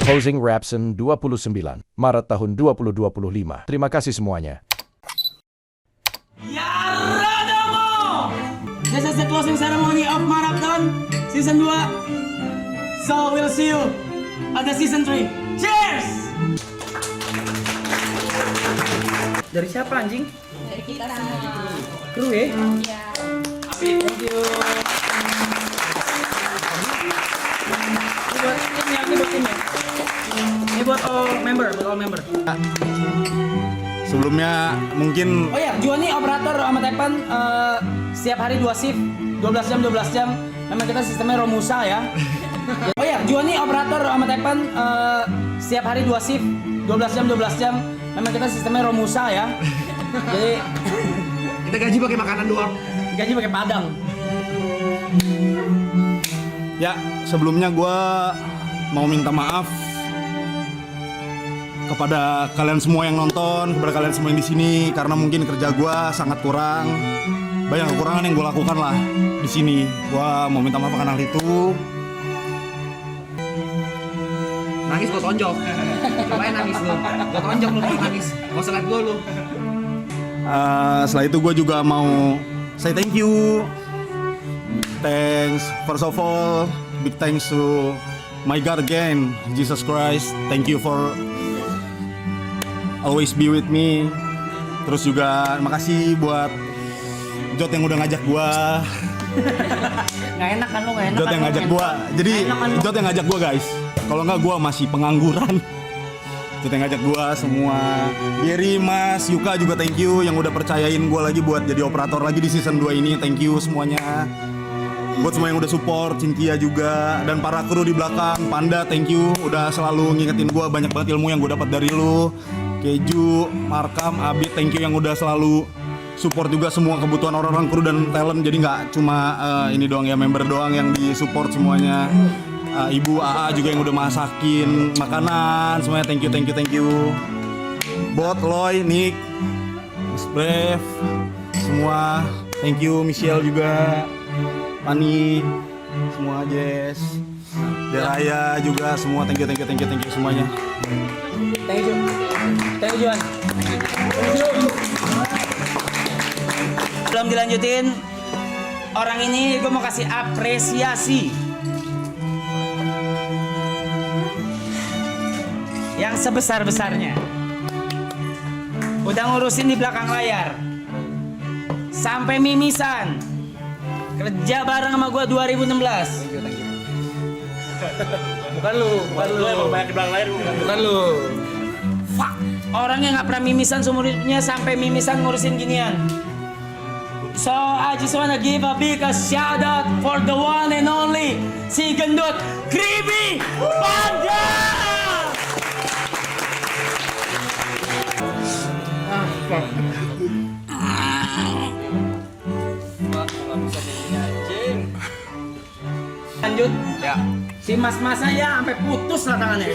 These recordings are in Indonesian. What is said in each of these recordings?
Closing Rapson 29 Maret tahun 2025. Terima kasih semuanya. Yaradamo! This is the closing ceremony of Marathon Season 2. So we'll see you at the Season 3. Cheers! Dari siapa anjing? Dari kita Kru ya? Iya. Thank you. Ini buat tim ya, ini buat tim ya. Ini buat all member, Sebelumnya mungkin Oh ya, Juan nih operator sama Tepan setiap hari 2 shift, 12 jam. Memang kita sistemnya Romusa ya. Oh ya, Juan nih operator sama Tepan setiap hari 2 shift, 12 jam. Memang kita sistemnya Romusa ya. Jadi Kita gaji pakai makanan doang. gaji pakai Padang. ya sebelumnya gue mau minta maaf kepada kalian semua yang nonton, kepada kalian semua yang di sini karena mungkin kerja gue sangat kurang, banyak kekurangan yang gue lakukan lah di sini. Gue mau minta maaf akan hal itu. Nangis gue tonjok. Cobain nangis lu. Gue tonjok lu kalau nangis. Gak usah liat gue lu. Setelah itu gue juga mau say thank you. Thanks, first of all, big thanks to my God again, Jesus Christ. Thank you for always be with me. Terus juga makasih buat Jot yang udah ngajak gua. Nggak enak kan lu, nggak enak. Jot yang ngajak gua. Jadi Jot yang ngajak gua guys. Kalau nggak gua masih pengangguran. Jot yang ngajak gua semua. Gary, Mas, Yuka juga thank you yang udah percayain gua lagi buat jadi operator lagi di season 2 ini. Thank you semuanya. Buat semua yang udah support, Cynthia juga, dan para kru di belakang, Panda, thank you udah selalu ngingetin gue, banyak banget ilmu yang gue dapat dari lu. Keju, Markam, Abid, thank you yang udah selalu support juga semua kebutuhan orang-orang kru dan talent. Jadi nggak cuma ini doang ya, member doang yang di support semuanya. Ibu AA juga yang udah masakin makanan, semuanya thank you. Bot, Loy, Nick, Miss Brave, semua thank you, Michelle juga. Pani, semua Jess, Deraya juga semua thank you semuanya. Thank you Juan. Belum dilanjutin, orang ini gue mau kasih apresiasi yang sebesar-besarnya. Udah ngurusin di belakang layar sampai mimisan. Kerja bareng sama gua 2016. Bukan lu emang banyak di belakang layar. Bukan lu. Fuck. Orang yang nggak pernah mimisan seumur hidupnya sampai mimisan ngurusin ginian. So I just wanna give a big shout out for the one and only si gendut Kribi Panda. Lanjut ya. Si mas-mas saya sampai putus lah tangannya.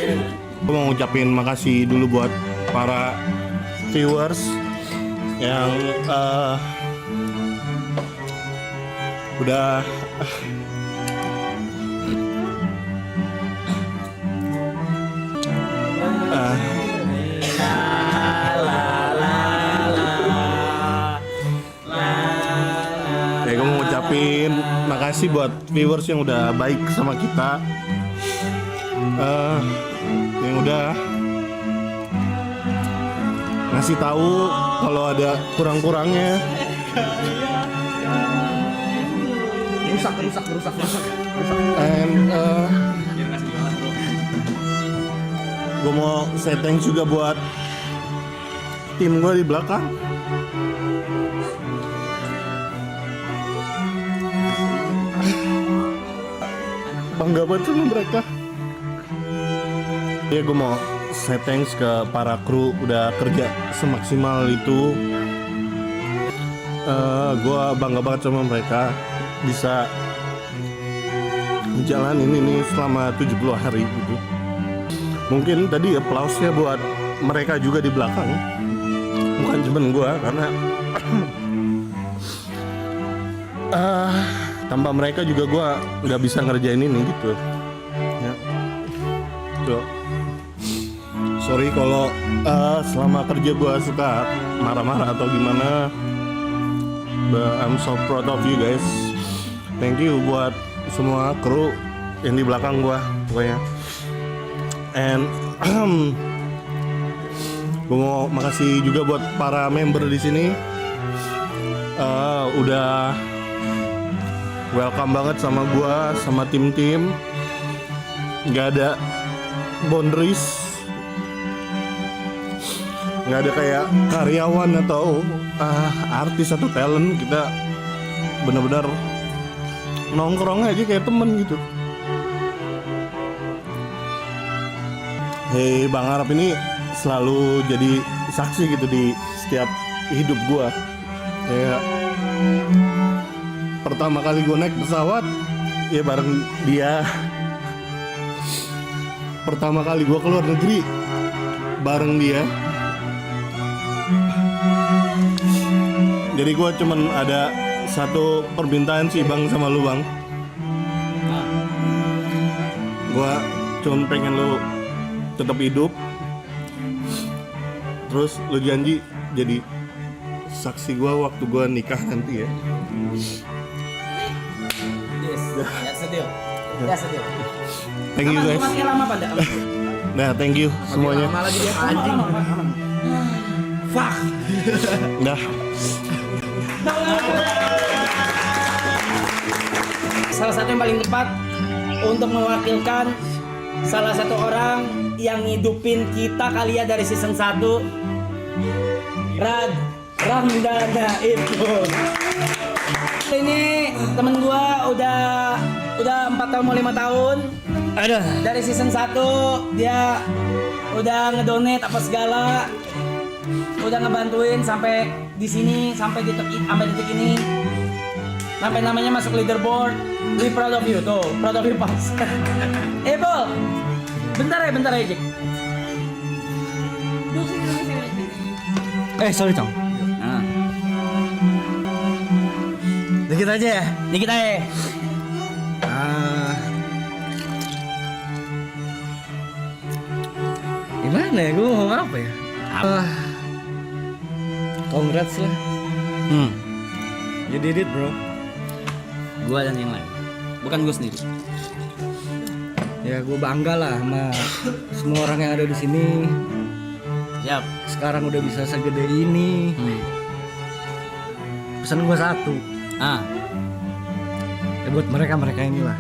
Gue mau ngucapin makasih dulu buat para viewers yang udah gue mau ngucapin makasih buat viewers yang udah baik sama kita, yang udah ngasih tahu kalau ada kurang-kurangnya. Rusak. And gue mau say thanks juga buat tim gue di belakang. Bangga banget sama mereka. Ya gue mau say thanks ke para kru udah kerja semaksimal itu. Gue bangga banget sama mereka bisa jalanin ini selama 70 hari gitu. Mungkin tadi aplausnya buat mereka juga di belakang, bukan cuma gue, karena tanpa mereka juga gue nggak bisa ngerjain ini gitu ya. Tuh, Sorry kalau selama kerja gue suka marah-marah atau gimana. But I'm so proud of you guys. Thank you buat semua kru yang di belakang gue pokoknya. And gue mau makasih juga buat para member di sini. Udah welcome banget sama gue, sama tim-tim. Gak ada boundaries, nggak ada kayak karyawan atau artis atau talent. Kita benar-benar nongkrong aja kayak temen gitu. Hey, Bang Arab ini selalu jadi saksi gitu di setiap hidup gua. Kayak pertama kali gua naik pesawat ya bareng dia. Pertama kali gue keluar negeri bareng dia. Jadi gue cuman ada satu permintaan sih Bang sama lu Bang. Gue cuman pengen lu tetap hidup. Terus lu janji jadi saksi gue waktu gue nikah nanti ya. Yes, that's the deal. That's the deal. Thank you guys. Makin lama pada. Nah, thank you semuanya. Lama lagi dia anjing. Fuck. Nah, Salah satu yang paling tepat untuk mewakilkan salah satu orang yang ngidupin kita kali ya dari season 1. Ramdana itu. Ini temen gua udah 4 tahun mau 5 tahun. Aduh. Dari season 1 dia udah ngedonate apa segala. Udah ngebantuin sampai di sini, sampai detik ini. Sampai namanya masuk leaderboard. We proud of you tuh, proud of you pas. Bol. Bentar ya, Jack. Sorry Cong. Nah. Dikit aja ya, dikit aja. Gimana ya, gue ngomong apa ya? Congrats lah. You did it bro. Gua dan yang lain, bukan gue sendiri. Ya gue bangga lah sama semua orang yang ada di sini. Siap. Sekarang udah bisa segede ini. Pesan gue satu. Ya buat mereka inilah.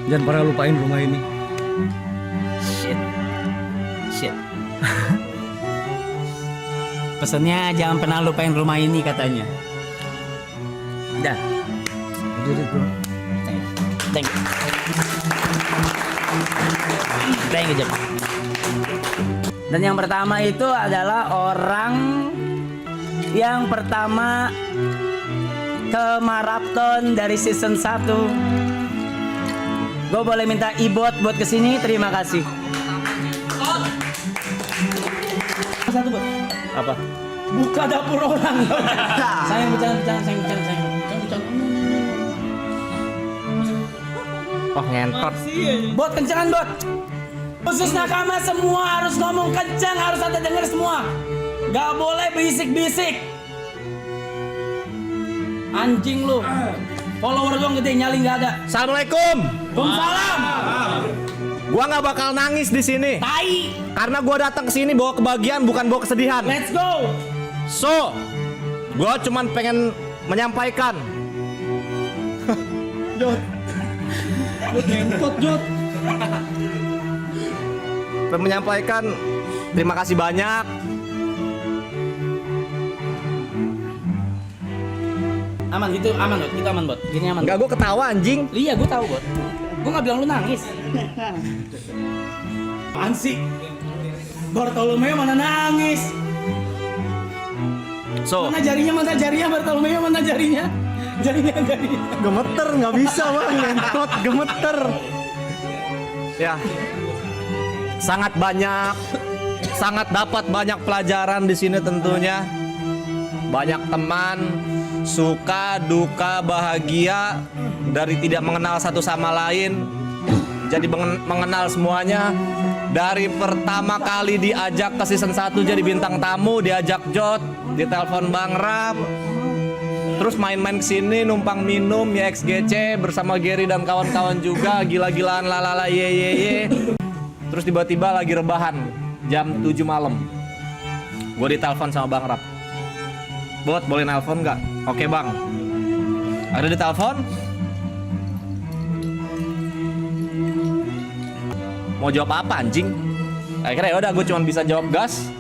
Jangan pernah lupain rumah ini. Shit. Pesannya jangan pernah lupain rumah ini katanya. Udah. You did it bro. Thank you. Thank you, Jack. Dan yang pertama itu adalah orang yang pertama ke maraton dari season 1. Gue boleh minta Ibot buat kesini, terima kasih. Satu Bot. Apa? Buka dapur orang. Sayang bercanda. Oh ngentot. Bot, kencangan Bot. Khusus nakama semua harus ngomong kencang, harus ada denger semua. Gak boleh bisik-bisik. Anjing lu. Follower doang gede, nyali gak ada. Assalamualaikum. Waalaikumsalam. Gua nggak bakal nangis di sini. Tai. Karena gua datang ke sini bawa kebahagiaan bukan bawa kesedihan. Let's go. So, gua cuman pengen menyampaikan. Jod. Menyampaikan terima kasih banyak. Aman gitu, aman Bot. Gitu aman Bot. Gini aman. Enggak, gua ketawa anjing. Iya, gue tahu Bot. Gue nggak bilang lu nangis. Apaan sih? Bartolomeo mana nangis? So, Mana jarinya Bartolomeo, mana jarinya? Jarinya. gemeter nggak bisa bang, ngentot gemeter. Ya, sangat dapat banyak pelajaran di sini tentunya. Banyak teman, suka, duka, bahagia dari tidak mengenal satu sama lain. jadi mengenal semuanya. Dari pertama kali diajak ke season 1 jadi bintang tamu, diajak Jot, ditelepon Bang Rap, terus main-main kesini numpang minum ya XGC bersama Gary dan kawan-kawan juga, gila-gilaan lalala ye. Terus tiba-tiba lagi rebahan jam 7 malam, gue ditelepon sama Bang Rap, Bot boleh nelpon nggak? Oke bang. Ada ditelepon, mau jawab apa anjing? Akhirnya yaudah gue cuma bisa jawab gas.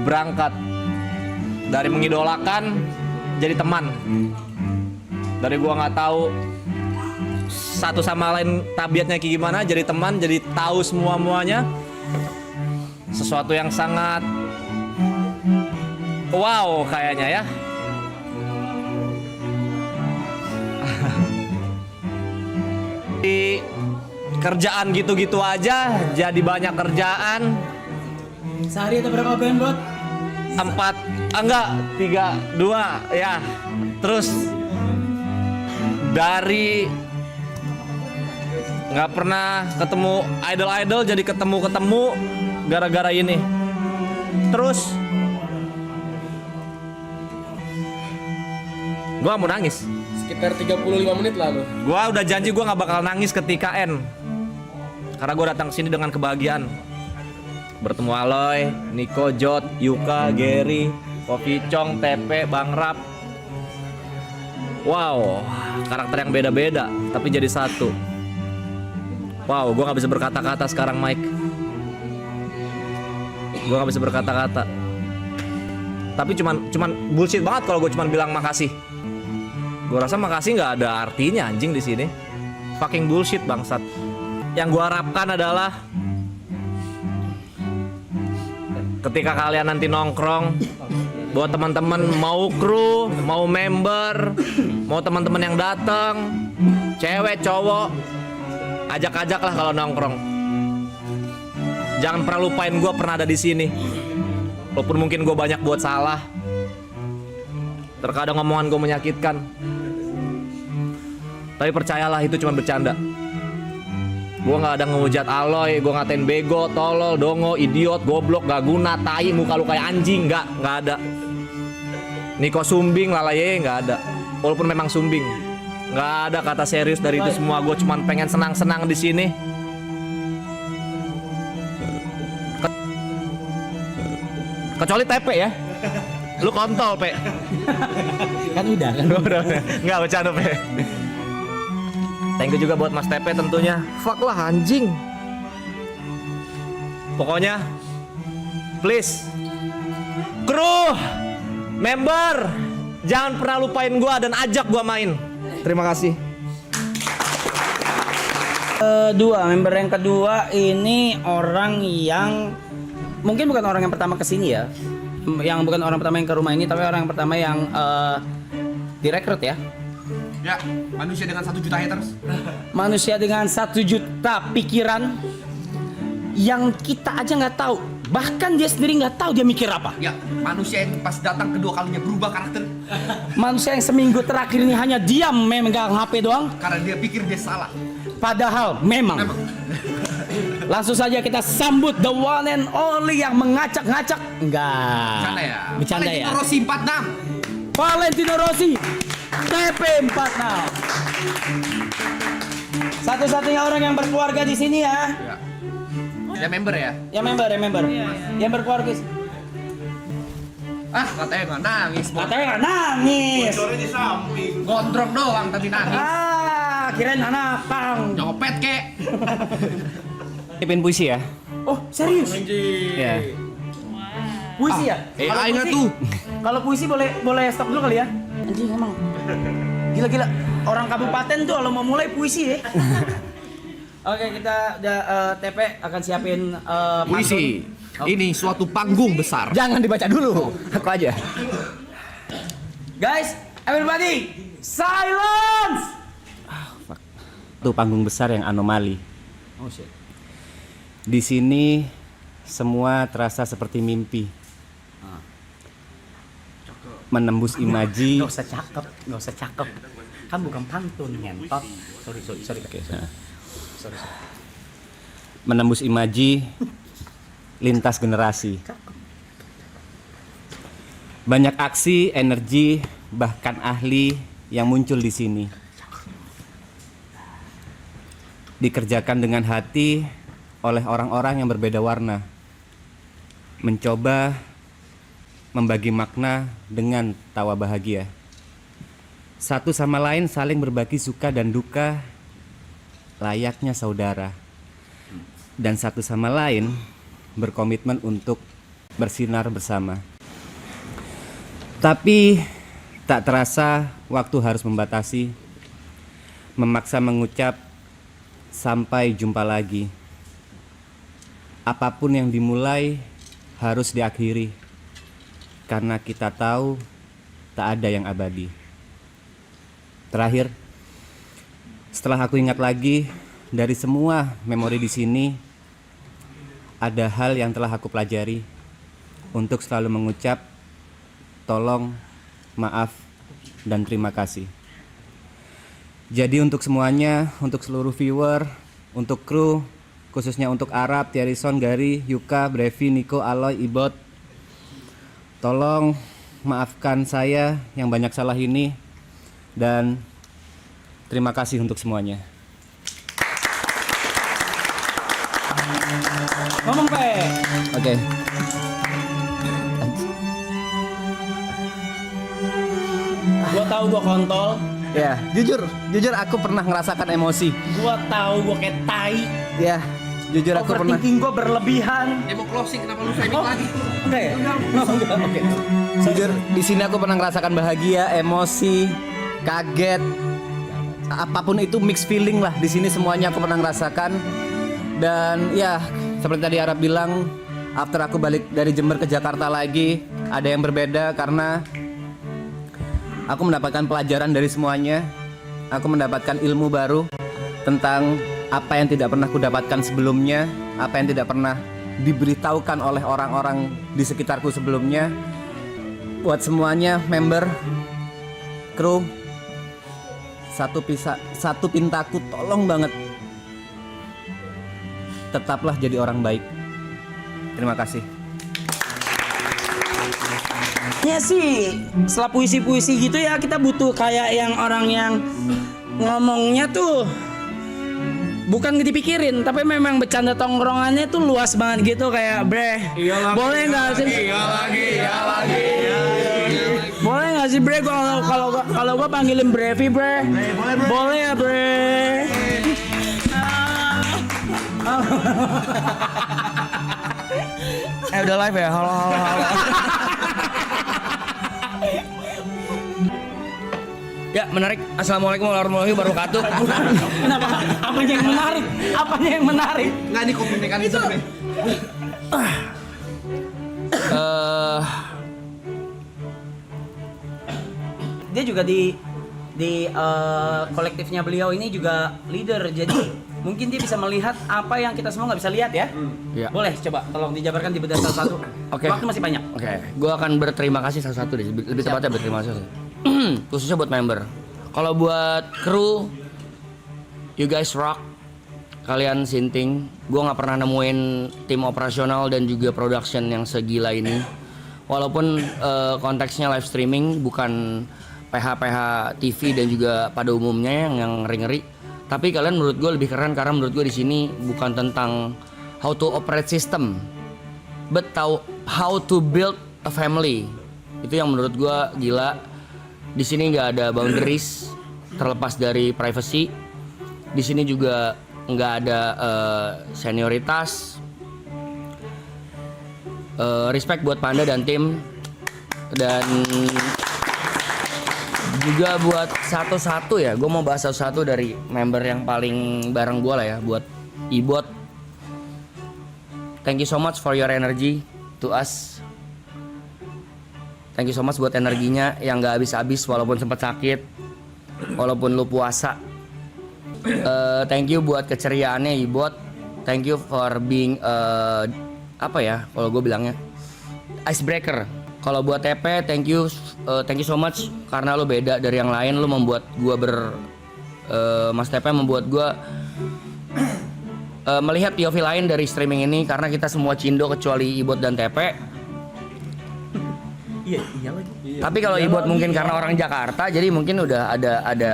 Berangkat dari mengidolakan jadi teman. Dari gue nggak tahu satu sama lain tabiatnya kayak gimana, jadi teman, jadi tahu muanya. Sesuatu yang sangat wow kayaknya ya. Di kerjaan gitu-gitu aja jadi banyak kerjaan. Sehari ada berapa band, Bot? 3, 2 ya. Terus dari nggak pernah ketemu idol jadi ketemu gara-gara ini. Terus gua mau nangis. Sekitar 35 menit lalu. Gua udah janji gua nggak bakal nangis ketika end. Karena gua datang sini dengan kebahagiaan. Bertemu Aloy, Niko, Jot, Yuka, Gary, Kopi Chong, TP, Bang Rap. Wow, karakter yang beda-beda tapi jadi satu. Wow, gua nggak bisa berkata-kata sekarang, Mike. Gua nggak bisa berkata-kata. Tapi cuman bullshit banget kalau gue cuman bilang makasih. Gue rasa makasih nggak ada artinya anjing di sini. Fucking bullshit bangsat. Yang gue harapkan adalah ketika kalian nanti nongkrong, buat teman-teman mau kru, mau member, mau teman-teman yang datang, cewek, cowok, ajak-ajak lah kalau nongkrong. Jangan pernah lupain gue pernah ada di sini. Walaupun mungkin gue banyak buat salah, terkadang omongan gue menyakitkan. Tapi percayalah itu cuma bercanda. Gue gak ada ngehujat Aloy, gue ngatain bego, tolol, dongo, idiot, goblok, gak guna, tai, muka lu kayak anjing, gak ada. Niko sumbing, lalaye, gak ada. Walaupun memang sumbing, gak ada kata serius dari itu semua. Gue cuma pengen senang-senang di sini. Kecuali TP ya. Lu kontol, Pe. Kan udah. Enggak bercanda, Pe. Thank you juga buat Mas TP tentunya. Fuck lah anjing. Pokoknya please kru, member, jangan pernah lupain gua dan ajak gua main. Terima kasih. Member yang kedua ini orang yang mungkin bukan orang yang pertama kesini ya, yang bukan orang pertama yang ke rumah ini, tapi orang yang pertama yang direkrut ya. Ya, manusia dengan 1 juta haters. Manusia dengan 1 juta pikiran yang kita aja nggak tahu, bahkan dia sendiri nggak tahu dia mikir apa. Ya, manusia yang pas datang kedua kalinya berubah karakter Manusia yang seminggu terakhir ini hanya diam memegang HP doang, karena dia pikir dia salah. padahal memang. Langsung saja kita sambut the one and only yang mengacak-ngacak. Enggak. Bercanda ya. Bercanda ya. Valentino Rossi 46. Valentino Rossi TP46. Satu-satunya orang yang berkeluarga di sini ya. Dia member ya? Yang member. Yang berkeluarga. Ah, katanya nggak nangis. Katanya nggak nangis. Gondrong doang tadi nangis. Kirain anak pang. Nyopet kek. Ipin puisi ya? Oh, serius? Iya. Puisi ya? AI nggak tuh? Kalau puisi boleh stop dulu kali ya? Anjing emang. Gila. Orang kabupaten tuh kalau mau mulai puisi ya. Oke, kita udah TP akan siapin Puisi. pantun. Ini suatu panggung besar. Jangan dibaca dulu, aku aja. Guys, everybody, silence. Itu panggung besar yang anomali. Oh shit. Di sini semua terasa seperti mimpi. Menembus imaji. Gak usah cakep. Kan bukan pantun ngentot. Sorry. Menembus imaji, lintas generasi. Banyak aksi, energi, bahkan ahli yang muncul di sini. Dikerjakan dengan hati oleh orang-orang yang berbeda warna. Mencoba membagi makna dengan tawa bahagia. Satu sama lain saling berbagi suka dan duka layaknya saudara. Dan satu sama lain berkomitmen untuk bersinar bersama. Tapi tak terasa waktu harus membatasi, memaksa mengucap sampai jumpa lagi. Apapun yang dimulai harus diakhiri, karena kita tahu tak ada yang abadi. Terakhir, setelah aku ingat lagi dari semua memori di sini, ada hal yang telah aku pelajari untuk selalu mengucap tolong, maaf, dan terima kasih. Jadi untuk semuanya, untuk seluruh viewer, untuk kru, khususnya untuk Arab, Thierryson, Gary, Yuka, Brevi, Nico, Aloy, Ibot, tolong maafkan saya yang banyak salah ini, dan terima kasih untuk semuanya. Ngomong Pe. Oke. Gua tahu gua kontol. Ya, jujur aku pernah ngerasakan emosi. Gua tahu gua kayak tai. Ya, jujur aku pernah. Overthinking gua berlebihan. Dia mau closing, kenapa lu framing lagi? Enggak ya? Enggak. Oke. Jujur di sini aku pernah ngerasakan bahagia, emosi, kaget, apapun itu mixed feeling lah. Di sini semuanya aku pernah ngerasakan. Dan ya, seperti tadi Arab bilang, after aku balik dari Jember ke Jakarta lagi, ada yang berbeda karena aku mendapatkan pelajaran dari semuanya. Aku mendapatkan ilmu baru tentang apa yang tidak pernah kudapatkan sebelumnya, apa yang tidak pernah diberitahukan oleh orang-orang di sekitarku sebelumnya. Buat semuanya, member, kru, satu pintaku, tolong banget, tetaplah jadi orang baik. Terima kasih. Ya sih, setelah puisi-puisi gitu ya kita butuh kayak yang orang yang ngomongnya tuh bukan dipikirin, tapi memang bercanda tongkrongannya tuh luas banget gitu kayak bre. Boleh nggak sih? Boleh nggak sih bre? Kalau gua panggilin Brevi bre. Boleh ya bre. Udah live ya, halo. Ya, menarik. Assalamualaikum warahmatullahi wabarakatuh. Kenapa? Apanya yang menarik? Apanya yang menarik? Nggak ini komunikan itu. Dia juga di kolektifnya beliau ini juga leader, jadi mungkin dia bisa melihat apa yang kita semua nggak bisa lihat ya. Iya. Boleh coba tolong dijabarkan di bedah satu-satu. Oke. Waktu masih banyak. Oke, gue akan berterima kasih satu-satu deh. Lebih tepatnya berterima kasih. Khususnya buat member. Kalau buat kru, you guys rock. Kalian sinting. Gue nggak pernah nemuin tim operasional dan juga production yang segila ini. Walaupun konteksnya live streaming, bukan PH TV dan juga pada umumnya yang ngeri-ngeri. Tapi kalian menurut gue lebih keren karena menurut gue di sini bukan tentang how to operate system, but how to build a family. Itu yang menurut gue gila. Di sini nggak ada boundaries terlepas dari privacy. Di sini juga nggak ada senioritas. Respect buat Panda dan tim, dan juga buat satu-satu ya. Gue mau bahas satu-satu dari member yang paling bareng gue lah ya. Buat Ibot, thank you so much for your energy to us. Thank you so much buat energinya yang gak habis-habis walaupun sempat sakit, walaupun lu puasa. Thank you buat keceriaannya Ibot. Thank you for being apa ya kalau gue bilangnya icebreaker. Kalau buat TP, thank you so much karena lu beda dari yang lain. Lu membuat gue Mas TP membuat gue melihat POV lain dari streaming ini karena kita semua Cindo kecuali Ibot dan Tepe. Iya lagi. Tapi kalau Ibot mungkin karena orang Jakarta, jadi mungkin udah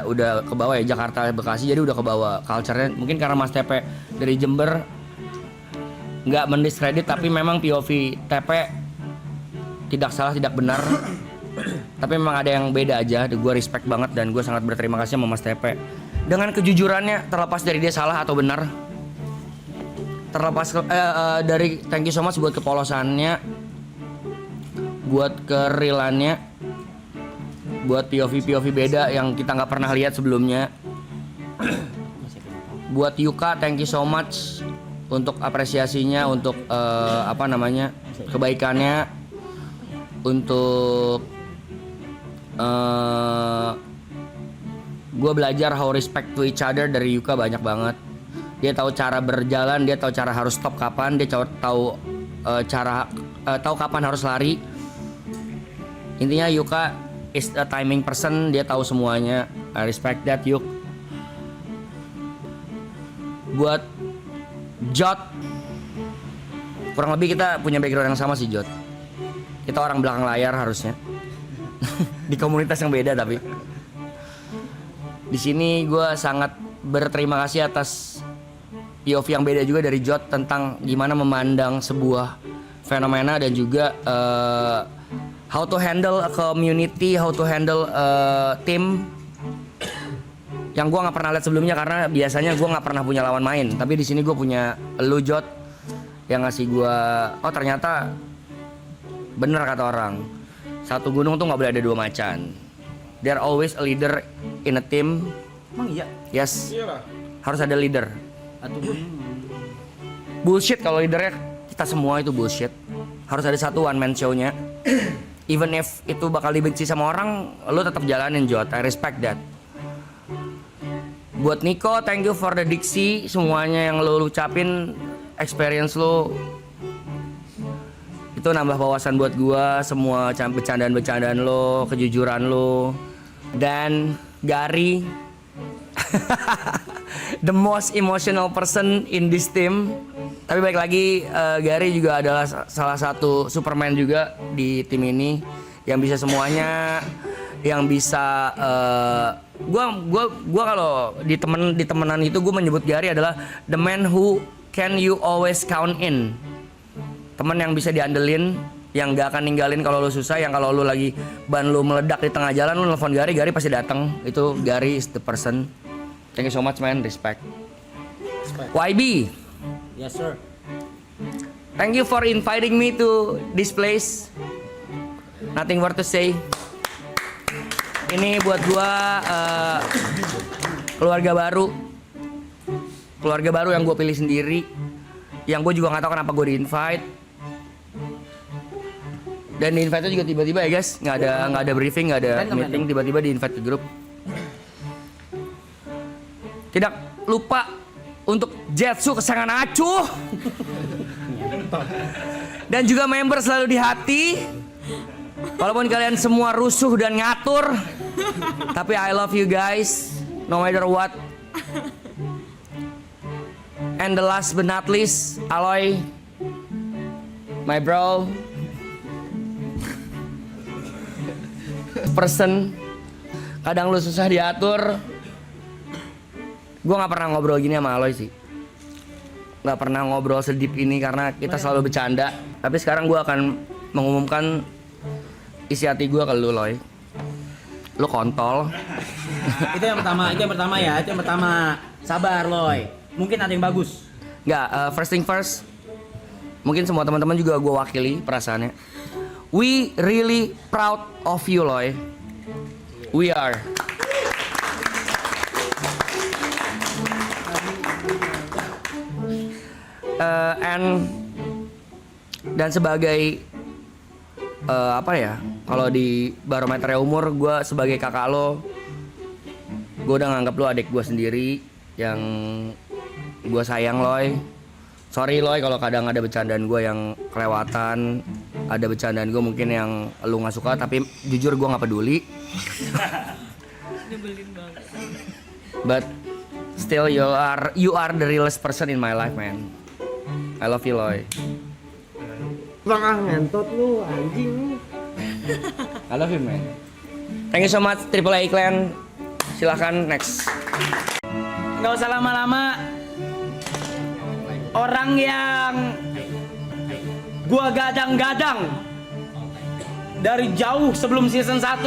udah ke bawah ya, Jakarta Bekasi, jadi udah ke bawah culture-nya. Mungkin karena Mas Tepe dari Jember nggak mendiskredit, tapi memang POV Tepe tidak salah, tidak benar. Tapi memang ada yang beda aja. Gue respect banget dan gue sangat berterima kasih sama Mas Tepe dengan kejujurannya, terlepas dari dia salah atau benar. Terlepas dari thank you so much buat kepolosannya, buat kerealannya, buat POV beda yang kita nggak pernah lihat sebelumnya. Buat Yuka, thank you so much untuk apresiasinya, untuk kebaikannya, untuk gue belajar how respect to each other dari Yuka banyak banget. Dia tahu cara berjalan, dia tahu cara harus stop kapan, dia tahu tahu kapan harus lari. Intinya Yuka is a timing person, dia tahu semuanya. I respect that, Yuk. Buat Jot, kurang lebih kita punya background yang sama sih, Jot. Kita orang belakang layar harusnya. Di komunitas yang beda tapi. Di sini gue sangat berterima kasih atas POV yang beda juga dari Jot tentang gimana memandang sebuah fenomena dan juga how to handle a community, how to handle a team yang gue nggak pernah lihat sebelumnya karena biasanya gue nggak pernah punya lawan main. Tapi di sini gue punya lu Jot yang ngasih gue, oh ternyata bener kata orang, satu gunung tuh nggak boleh ada dua macan. There always a leader in a team. Emang iya? Yes. Harus ada leader. Atau Bullshit kalau leadernya kita semua itu bullshit. Harus ada satu one man show-nya. Even if itu bakal dibenci sama orang, lo tetap jalanin, Jot. I respect that. Buat Niko, thank you for the diksi, semuanya yang lo ucapin, experience lo itu nambah wawasan buat gua, semua bercandaan-bercandaan lo, kejujuran lo. Dan Gary the most emotional person in this team. Tapi baik lagi, Gary juga adalah salah satu Superman juga di tim ini yang bisa semuanya, yang bisa gua kalau di temenan itu gue menyebut Gary adalah the man who can you always count in. Teman yang bisa diandelin, yang gak akan ninggalin kalau lu susah, yang kalau lu lagi ban lu meledak di tengah jalan lu nelfon Gary pasti datang. Itu Gary is the person. Thank you so much man, respect. YB. Yes sir. Thank you for inviting me to this place. Nothing more to say. Ini buat gua keluarga baru yang gue pilih sendiri, yang gue juga nggak tahu kenapa gue di-invite. Dan di invite juga tiba-tiba ya guys, nggak ada briefing, nggak ada meeting, tiba-tiba di invite ke grup. Tidak lupa untuk Jetsu kesayangan Acuh dan juga member selalu di hati. Walaupun kalian semua rusuh dan ngatur, tapi I love you guys, no matter what. And the last but not least, Aloy, my bro, person, kadang lu susah diatur. Gue nggak pernah ngobrol gini sama Aloy sih, nggak pernah ngobrol sedip ini karena kita selalu bercanda. Tapi sekarang gue akan mengumumkan isi hati gue ke lu, Loy. Lu kontol. Itu yang pertama ya, itu yang pertama. Sabar, Loy. Mungkin ada yang bagus. Nggak, first thing first. Mungkin semua teman-teman juga gue wakili perasaannya. We really proud of you, Loy. We are. Dan sebagai apa ya? Kalau di barometer umur, gue sebagai kakak lo, gue udah nganggap lo adik gue sendiri yang gue sayang, Loy. Sorry Loy kalau kadang ada bercandaan gue yang kelewatan, ada bercandaan gue mungkin yang lu nggak suka, tapi jujur gue nggak peduli. But Still you are the realest person in my life, man. I love you, Loy. Bang ngentot lu anjing. I love you, man. Thank you so much Triple A Clan. Silahkan next. Nggak usah lama-lama. Orang yang gua gadang-gadang dari jauh sebelum season 1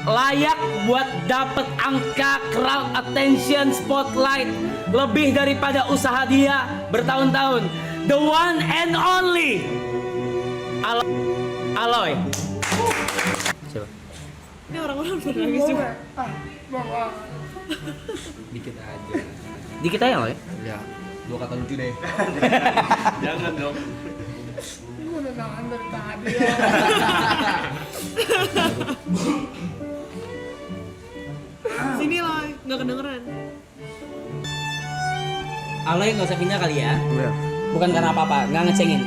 layak buat dapet angka crowd attention spotlight lebih daripada usaha dia bertahun-tahun. The one and only Aloy. Siapa? Ini orang-orang nangis juga. Dikit aja Aloy. Ya, 2 kata lucu deh. Jangan dong. Gue udah nahan dari tadi. Sini lah, nggak kedengeran. Aloy nggak usah pindah kali ya. Bukan karena apa-apa, nggak ngecengin.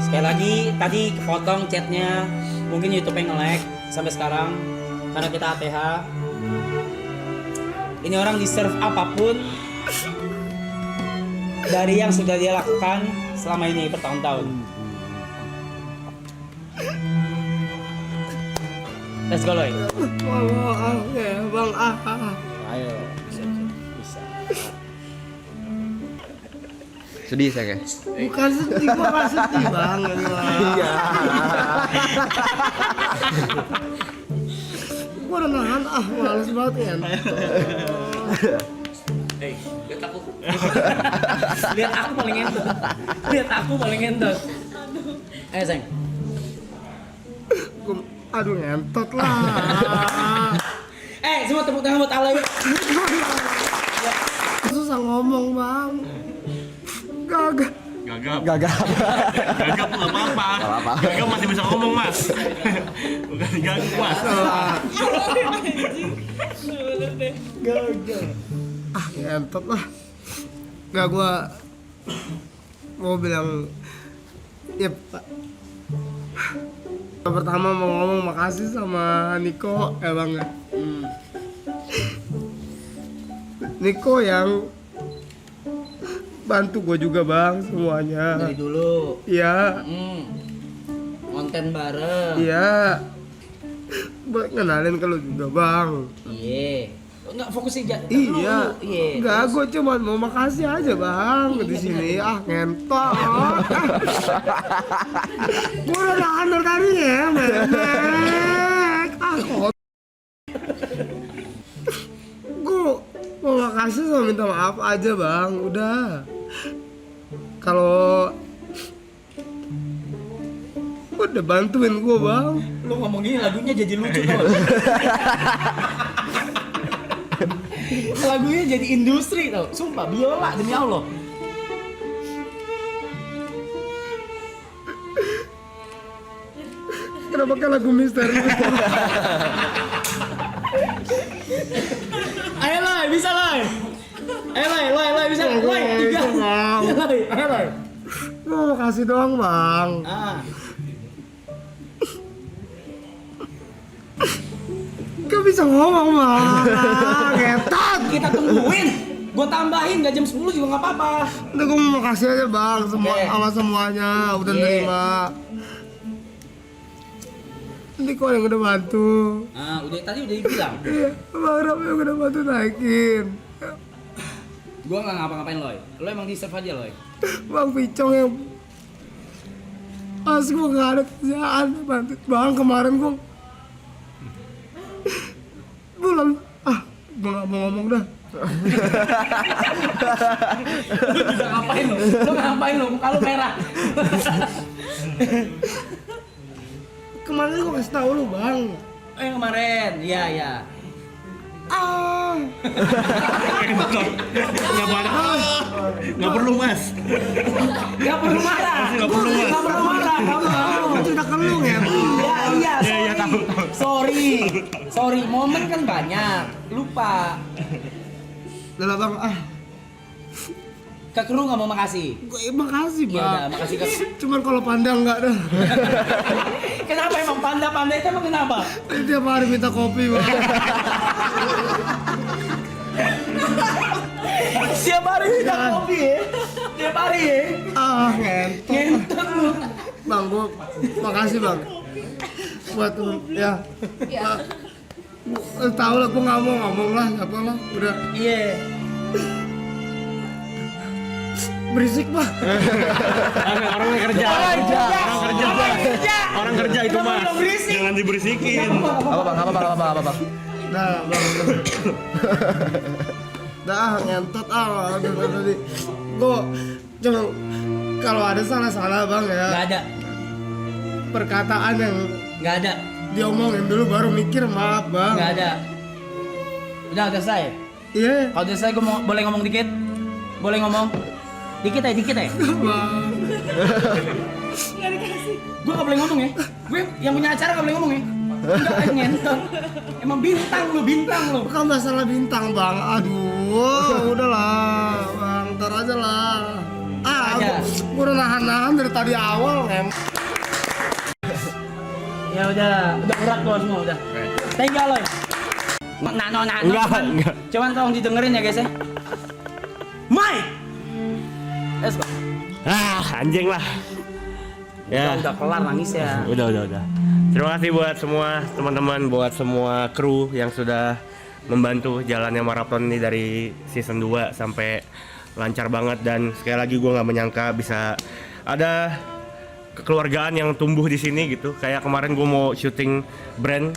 Sekali lagi, tadi kepotong chatnya, mungkin YouTube-nya nge-lag sampai sekarang karena kita ATH. Ini orang deserve apapun dari yang sudah dia lakukan selama ini bertahun-tahun. Let's go, Loy. Bang, Ayo, bisa. Sedih saya kayak. bukan sedih, gua nggak sedih banget. Iya. Gua udah nahan, males banget ya. Lihat aku paling entot. Lihat aku paling entot. Ayo, sayang. Aduh ngentot lah. Semua tepuk tangan buat Aloy. Susah ngomong bang. Gagap. Gagap nggak apa-apa. Gagap masih bisa ngomong mas. Bukan gagap mas. Gagap. Ngentot lah. Gak, gua mau bilang ya Pak. Pertama mau ngomong makasih sama Niko ya bang. Niko yang bantu gue juga bang semuanya. Dari dulu. Iya. Konten bareng. Iya. Buat kenalin ke lu juga bang. Iya. Enggak fokus aja. Iya. Iya. Enggak, gue cuma mau makasih aja bang di sini. Ngentot. Gue udah nahan dari tadi ya, memek. Kok. Gue mau makasih sama minta maaf aja bang. Udah. Kalau udah bantuin gue bang. Lu ngomong gini lagunya jadi lucu tau. Lagunya jadi industri tau. Sumpah, biola demi Allah. Kenapa kan lagu misterius? Ayo Loy, bisa Loy. Ayo Loy, bisa Loy. 3. Ayo Loy. Mau makasih doang bang. Gak bisa ngomong bang. Ngetot. Kita tungguin. Gua tambahin gak jam 10 juga gak apa-apa. Udah gue mau makasih aja bang semua Oke. sama semuanya udah Iya. nerima. Nanti kok yang udah bantu. Tadi udah dibilang. Iya, bang Ram yang udah bantu naikin. Gua gak ngapa-ngapain Loy. Lo emang deserve aja Loy. Bang Picong yang pas gue gak ada kerjaan bantu bang kemarin gue bulan gue gak mau ngomong dah. Lu juga ngapain lo? Lu ngapain lo? Muka lu merah. Kemarin gue kasih tau lu bang. Yang kemarin, iya. Nggak perlu mas. Gak perlu marah. Nggak perlu mas. Gak perlu marah. Gue cerita ke lu ya. Iya, sorry. Momen kan banyak. Lupa. Udah lah bang, Ke kru gak mau makasih. gue makasih Ya udah, bang. makasih ke. Cuman kalau pandang nggak dah. Kenapa emang panda itu emang kenapa? Tiap hari minta kopi bang. Tiap hari minta kopi ya. Tiap hari ya. Ngentot lu. Bang, gua makasih bang. Buat ya. Tahu lah, gua nggak mau ngomong lah, apa lah, udah. Iya. Berisik bah. Orang kerja. Orang kerja itu mas. Jangan diberisikin. Apa bang? Nah, bang. Dah ngentot aduh tadi. Gua cuma kalau ada salah-salah bang ya. Nggak ada. Perkataan yang Nggak ada. diomongin dulu baru mikir, maaf bang. Nggak ada. Udah selesai. Iya. Kalau udah selesai gue boleh ngomong dikit? Boleh ngomong? Dikit aja. Bang. Gue gak boleh ngomong ya. Gue yang punya acara gak boleh ngomong ya. Enggak, ngentot. Emang bintang lu. Bukan masalah bintang bang. Aduh, udahlah bang, ntar aja lah. Gue udah nahan dari tadi awal Ya udah berat lo semua udah. Thank you Aloy. Enggak. Cuman tolong didengerin ya guys ya. Mike. Let's go. Anjing lah. Ya. Udah kelar nangis ya. Udah. Terima kasih buat semua teman-teman, buat semua kru yang sudah membantu jalannya maraton ini dari season 2 sampai lancar banget. Dan sekali lagi gue nggak menyangka bisa ada kekeluargaan yang tumbuh di sini gitu. Kayak kemarin gue mau syuting brand,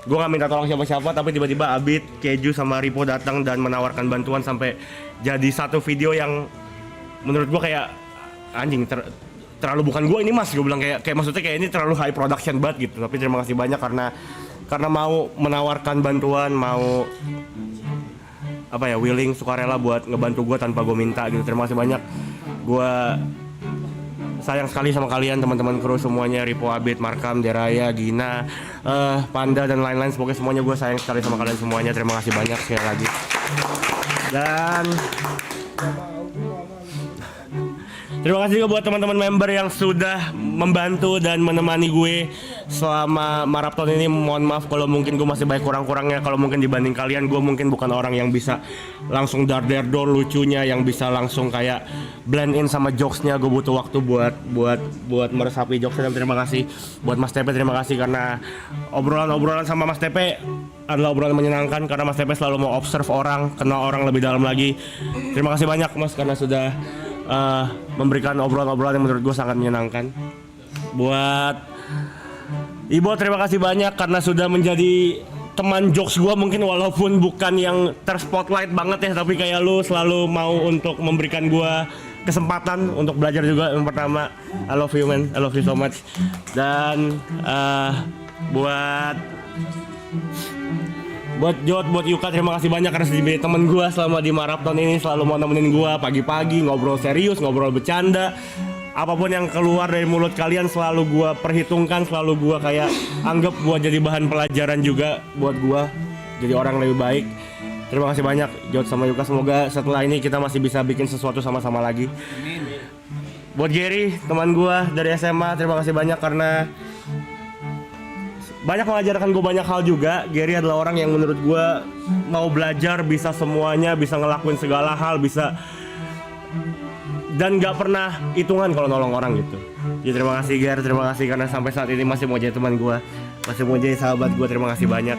gue nggak minta tolong siapa-siapa, tapi tiba-tiba Abid, Keju sama Ripo datang dan menawarkan bantuan sampai jadi satu video yang menurut gue kayak anjing terlalu bukan gue ini mas, gue bilang kayak maksudnya kayak ini terlalu high production banget gitu. Tapi terima kasih banyak karena mau menawarkan bantuan, mau apa ya, willing, sukarela buat ngebantu gue tanpa gue minta gitu. Terima kasih banyak. Gue sayang sekali sama kalian teman-teman kru semuanya, Ripo, Abid, Markam, Deraya, Gina, Panda dan lain-lain. Semoga semuanya gue sayang sekali sama kalian semuanya. Terima kasih banyak sekali lagi. Dan terima kasih juga buat teman-teman member yang sudah membantu dan menemani gue selama maraton ini. Mohon maaf kalau mungkin gue masih banyak kurang-kurangnya. Kalau mungkin dibanding kalian, gue mungkin bukan orang yang bisa langsung dar-der-dor lucunya, yang bisa langsung kayak blend in sama jokesnya. Gue butuh waktu buat meresapi jokesnya. Dan terima kasih buat Mas Tepe, terima kasih karena obrolan sama Mas Tepe adalah obrolan menyenangkan, karena Mas Tepe selalu mau observe orang, kenal orang lebih dalam lagi. Terima kasih banyak Mas karena sudah memberikan obrolan-obrolan yang menurut gue sangat menyenangkan. Buat Ibo, terima kasih banyak karena sudah menjadi teman jokes gue, mungkin walaupun bukan yang terspotlight banget ya, tapi kayak lu selalu mau untuk memberikan gue kesempatan untuk belajar juga. Yang pertama, I love you man, I love you so much. Dan buat Jod, buat Yuka, terima kasih banyak karena sudah jadi temen gue selama di maraton ini, selalu mau nemenin gue pagi-pagi, ngobrol serius, ngobrol bercanda. Apapun yang keluar dari mulut kalian selalu gue perhitungkan, selalu gue kayak anggap buat jadi bahan pelajaran juga buat gue jadi orang lebih baik. Terima kasih banyak Jod sama Yuka, semoga setelah ini kita masih bisa bikin sesuatu sama-sama lagi. Buat Gary, teman gue dari SMA, terima kasih banyak karena banyak mengajarkan gue banyak hal juga. Gary adalah orang yang menurut gue mau belajar, bisa semuanya, bisa ngelakuin segala hal, bisa dan nggak pernah hitungan kalau nolong orang gitu. Jadi terima kasih Gary, terima kasih karena sampai saat ini masih mau jadi teman gue, masih mau jadi sahabat gue. Terima kasih banyak.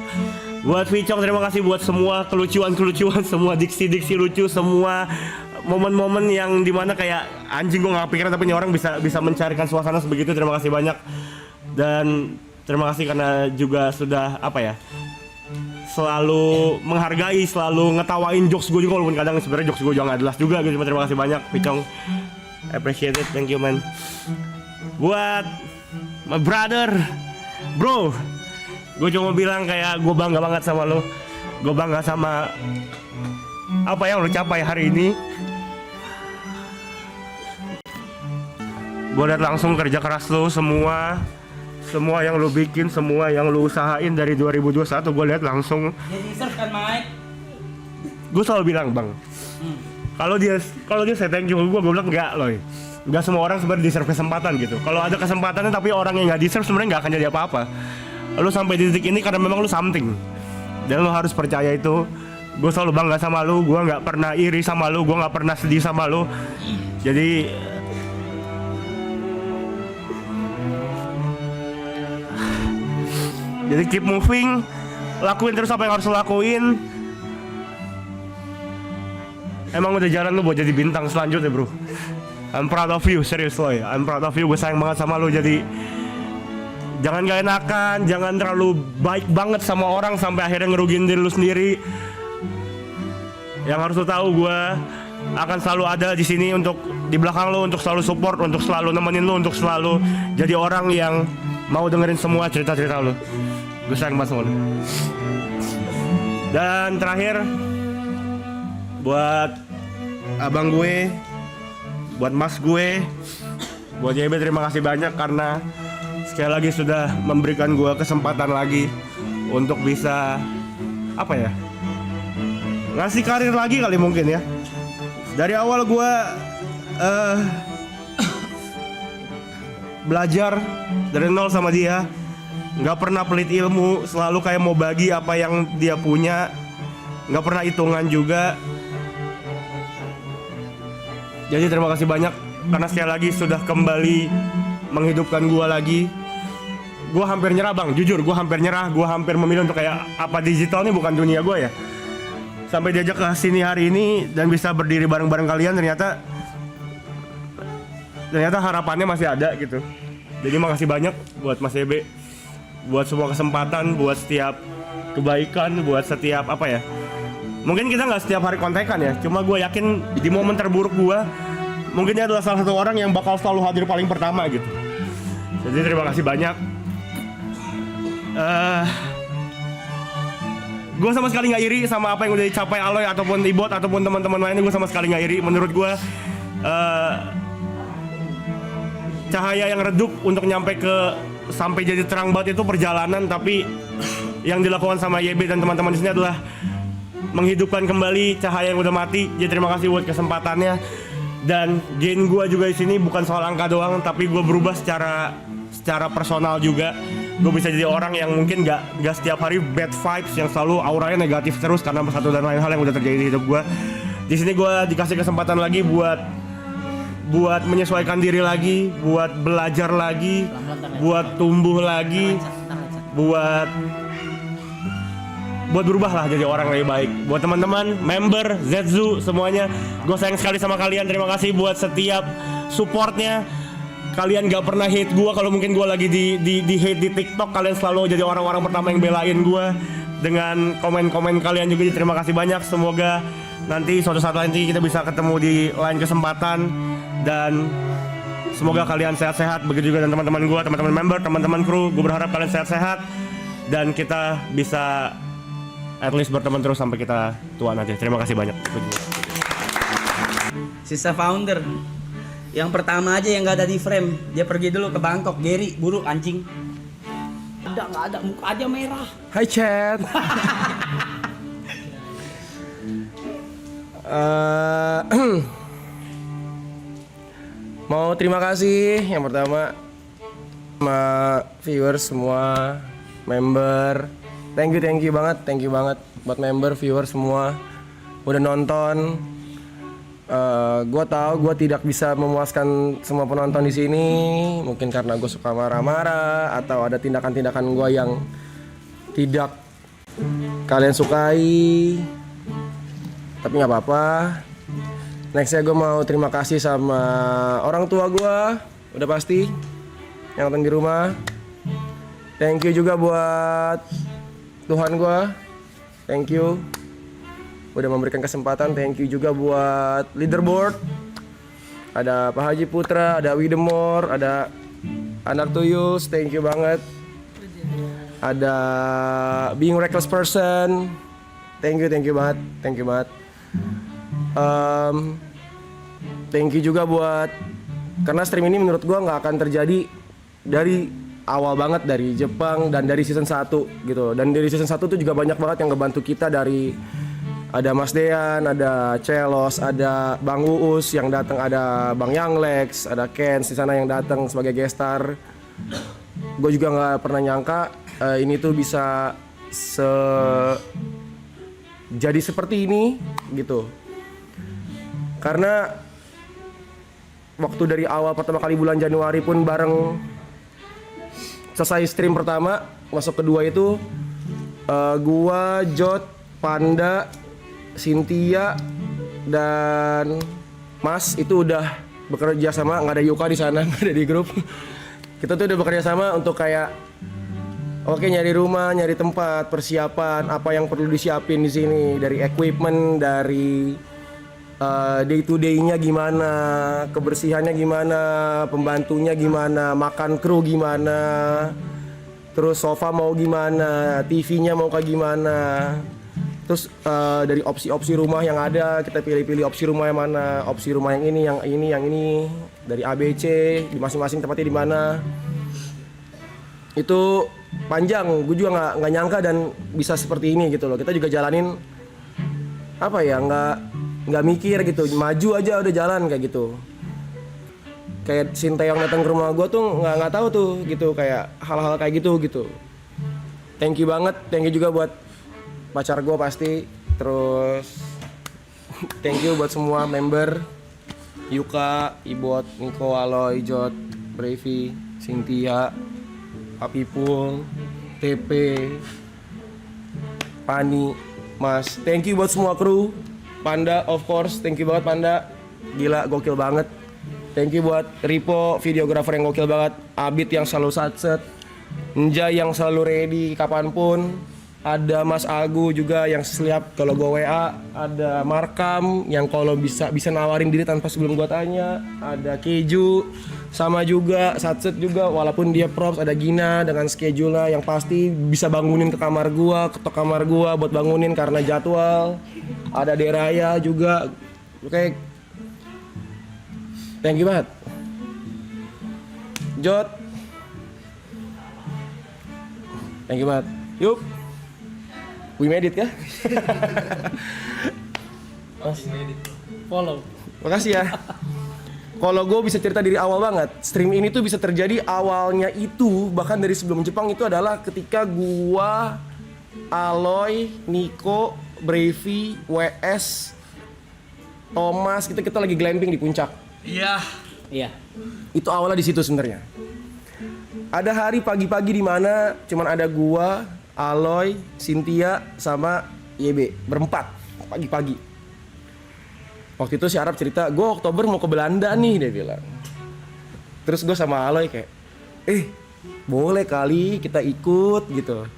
Buat Vicong, terima kasih buat semua kelucuan, semua diksi lucu, semua momen-momen yang dimana kayak anjing gue nggak kepikiran tapi ini orang bisa mencarikan suasana sebegitu. Terima kasih banyak. Dan terima kasih karena juga sudah selalu menghargai, selalu ngetawain jokes gue juga, walaupun kadang sebenarnya jokes gue juga nggak jelas juga gitu. Terima kasih banyak Picong, appreciate it, thank you man. Buat my brother, bro, gue cuma bilang kayak gue bangga banget sama lo, gue bangga sama apa yang lo capai hari ini. Gue lihat langsung kerja keras lo, semua yang lu bikin, semua yang lu usahain dari 2021, gue lihat langsung. Dia deserve kan Mike? Gue selalu bilang bang, kalau dia say thank you gue bilang enggak loh. Enggak semua orang sebenarnya deserve kesempatan gitu. Kalau ada kesempatannya tapi orang yang nggak deserve sebenarnya nggak akan jadi apa-apa. Lu sampai di titik ini karena memang lu something. Dan lo harus percaya itu. Gue selalu bangga sama lo, gue nggak pernah iri sama lo, gue nggak pernah sedih sama lo. Jadi keep moving, lakuin terus apa yang harus lo lakuin. Emang udah jalan lo buat jadi bintang selanjutnya, bro. I'm proud of you, seriously. I'm proud of you, gue sayang banget sama lo. Jadi jangan gak enakan, jangan terlalu baik banget sama orang sampai akhirnya ngerugiin diri lu sendiri. Yang harus lo tahu, gue akan selalu ada di sini untuk di belakang lo, untuk selalu support, untuk selalu nemenin lo, untuk selalu jadi orang yang mau dengerin semua cerita-cerita lo. Gue sayang banget sama lo. Dan terakhir, buat abang gue, buat mas gue, buat JB, terima kasih banyak karena sekali lagi sudah memberikan gue kesempatan lagi untuk bisa apa ya, ngasih karir lagi kali mungkin ya. Dari awal gue belajar dari nol sama dia, nggak pernah pelit ilmu, selalu kayak mau bagi apa yang dia punya, nggak pernah hitungan juga. Jadi terima kasih banyak karena sekali lagi sudah kembali menghidupkan gue lagi. Gue hampir nyerah bang, jujur gue hampir nyerah. Gue hampir memilih untuk kayak apa digital ini bukan dunia gue ya. Sampai diajak ke sini hari ini dan bisa berdiri bareng-bareng kalian, ternyata harapannya masih ada gitu. Jadi makasih banyak buat Mas Ebe, buat semua kesempatan, buat setiap kebaikan, buat setiap apa ya. Mungkin kita nggak setiap hari kontekan ya, cuma gue yakin di momen terburuk gue, mungkin dia adalah salah satu orang yang bakal selalu hadir paling pertama gitu. Jadi terima kasih banyak. Gue sama sekali nggak iri sama apa yang udah dicapai Aloy ataupun Ibot ataupun teman-teman lainnya. Gue sama sekali nggak iri. Menurut gue cahaya yang redup untuk nyampe ke sampai jadi terang banget itu perjalanan, tapi yang dilakukan sama YB dan teman-teman di sini adalah menghidupkan kembali cahaya yang udah mati. Jadi terima kasih buat kesempatannya. Dan gain gue juga di sini bukan soal angka doang, tapi gue berubah secara personal juga. Gue bisa jadi orang yang mungkin gak setiap hari bad vibes, yang selalu auranya negatif terus karena satu dan lain hal yang udah terjadi di hidup gue. Di sini gue dikasih kesempatan lagi buat menyesuaikan diri lagi, buat belajar lagi, buat tumbuh lagi, buat berubah lah jadi orang lebih baik. Buat teman-teman, member, Zetsu, semuanya, gue sayang sekali sama kalian. Terima kasih buat setiap supportnya. Kalian gak pernah hate gue kalau mungkin gue lagi di hate di TikTok. Kalian selalu jadi orang-orang pertama yang belain gue dengan komen-komen kalian juga. Jadi terima kasih banyak. Semoga nanti suatu saat nanti kita bisa ketemu di lain kesempatan. Dan semoga kalian sehat-sehat. Begitu juga dan teman-teman gue, teman-teman member, teman-teman kru. Gue berharap kalian sehat-sehat dan kita bisa at least berteman terus sampai kita tua nanti. Terima kasih banyak. Sisa founder yang pertama aja yang gak ada di frame, dia pergi dulu ke Bangkok. Gary, buruk anjing. Nggak ada, muka aja merah. Hai chat. Mau terima kasih yang pertama sama viewers semua, member. Thank you banget buat member, viewer semua udah nonton. Gue tahu gue tidak bisa memuaskan semua penonton di sini, mungkin karena gue suka marah-marah atau ada tindakan-tindakan gue yang tidak kalian sukai. Tapi nggak apa-apa. Nextnya gue mau terima kasih sama orang tua gue, udah pasti yang nonton di rumah. Thank you juga buat Tuhan gue, thank you udah memberikan kesempatan. Thank you juga buat leaderboard, ada Pak Haji Putra, ada Widemore, ada Anak Tuyus, thank you banget. Ada Being Reckless Person, thank you banget. Thank you juga buat, karena stream ini menurut gua nggak akan terjadi dari awal banget, dari Jepang dan dari season 1 gitu. Dan dari season 1 tuh juga banyak banget yang ngebantu kita, dari ada Mas Dean, ada Celos, ada Bang Uus yang datang, ada Bang Young Lex, ada Ken di sana yang datang sebagai guest star. Gue juga nggak pernah nyangka ini tuh bisa jadi seperti ini gitu. Karena waktu dari awal pertama kali bulan Januari pun bareng selesai stream pertama, masuk kedua itu gua, Jot, Panda, Cynthia dan Mas itu udah bekerja sama, nggak ada Yuka di sana, nggak ada di grup. Kita tuh udah bekerja sama untuk kayak oke, nyari rumah, nyari tempat, persiapan, apa yang perlu disiapin di sini, dari equipment, dari day to day-nya gimana, kebersihannya gimana, pembantunya gimana, makan kru gimana, terus sofa mau gimana, TV-nya mau kayak gimana. Terus dari opsi-opsi rumah yang ada, kita pilih-pilih opsi rumah yang mana, opsi rumah yang ini, dari ABC, di masing-masing tempatnya di mana. Itu panjang, gue juga nggak nyangka dan bisa seperti ini gitu loh. Kita juga jalanin apa ya, nggak mikir gitu, maju aja udah jalan kayak gitu. Kayak Sinteyong datang ke rumah gue tuh nggak tahu tuh gitu, kayak hal-hal kayak gitu. Thank you banget, thank you juga buat pacar gue pasti, terus thank you buat semua member, Yuka, Ibot, Niko, Aloy, Jot, Brevi, Cynthia, Apipul, TP, Pani, Mas. Thank you buat semua kru, Panda of course, thank you banget Panda, gila gokil banget. Thank you buat Ripo, videografer yang gokil banget, Abid yang selalu satset, Nja yang selalu ready kapanpun. Ada Mas Agu juga yang siap kalau gue WA, ada Markam yang kalau bisa nawarin diri tanpa sebelum gue tanya, ada Keju sama juga Satset juga walaupun dia props, ada Gina dengan schedule yang pasti bisa bangunin ke kamar gua, ketok kamar gua buat bangunin karena jadwal. Ada Deraya juga. Oke. Thank you banget. Jot. Thank you banget. Yuk. We made it kah? Follow. Makasih ya. Kalau gue bisa cerita dari awal banget, stream ini tuh bisa terjadi awalnya itu bahkan dari sebelum Jepang itu adalah ketika gua, Aloy, Niko, Brevi, WS, Thomas, kita lagi glamping di puncak. Iya. Itu awalnya di situ sebenarnya. Ada hari pagi-pagi di mana cuman ada gua, Aloy, Cynthia sama YB berempat pagi-pagi. Waktu itu si Arab cerita, gue Oktober mau ke Belanda nih, dia bilang. Terus gue sama Aloy kayak, boleh kali kita ikut gitu.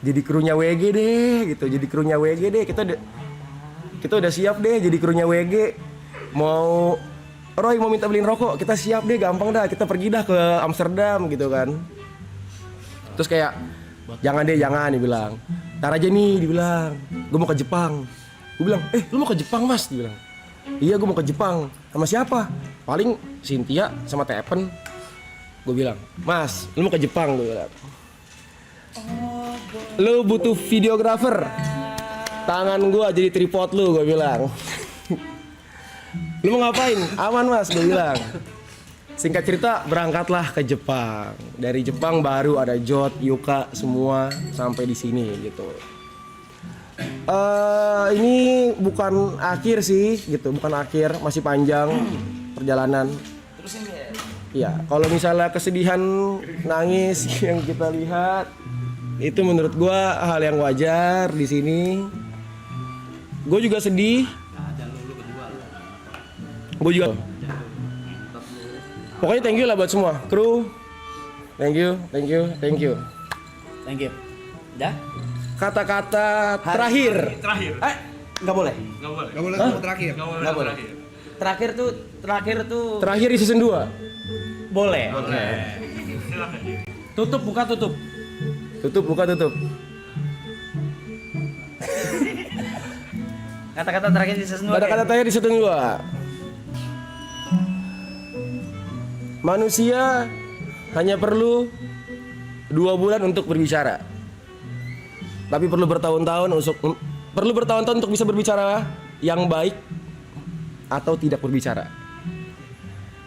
Jadi krunya WG deh gitu, jadi krunya WG deh. Kita udah siap deh jadi krunya WG. Mau Roy mau minta beliin rokok, kita siap deh, gampang dah, kita pergi dah ke Amsterdam gitu kan. Terus kayak jangan dia bilang. Ntar aja nih, dibilang. Gue mau ke Jepang. Gue bilang, lu mau ke Jepang Mas? Dia bilang. Iya, gue mau ke Jepang. Sama siapa? Paling Cynthia sama Tepen. Gue bilang, Mas, lu mau ke Jepang? Gue bilang. Lu butuh videografer. Tangan gue jadi tripod lu, gue bilang. Lu mau ngapain? Aman Mas, gue bilang. Singkat cerita, berangkatlah ke Jepang. Dari Jepang baru ada Jot, Yuka, semua sampai di sini gitu. Ini bukan akhir sih, gitu. Bukan akhir, masih panjang perjalanan. Terusin ya. Iya, kalau misalnya kesedihan, nangis yang kita lihat, itu menurut gua hal yang wajar di sini. Gue juga sedih. Gue juga. Pokoknya thank you lah buat semua kru. Thank you. Udah? Kata-kata terakhir. Nggak boleh. Gak boleh ngomong terakhir. Nggak boleh. Terakhir tuh. Terakhir di season 2. Boleh. Tutup buka tutup. Tutup buka tutup. Kata-kata terakhir di season 2. Kata-kata terakhir di season 2. Manusia hanya perlu 2 bulan untuk berbicara. Tapi perlu bertahun-tahun untuk bisa berbicara yang baik atau tidak berbicara.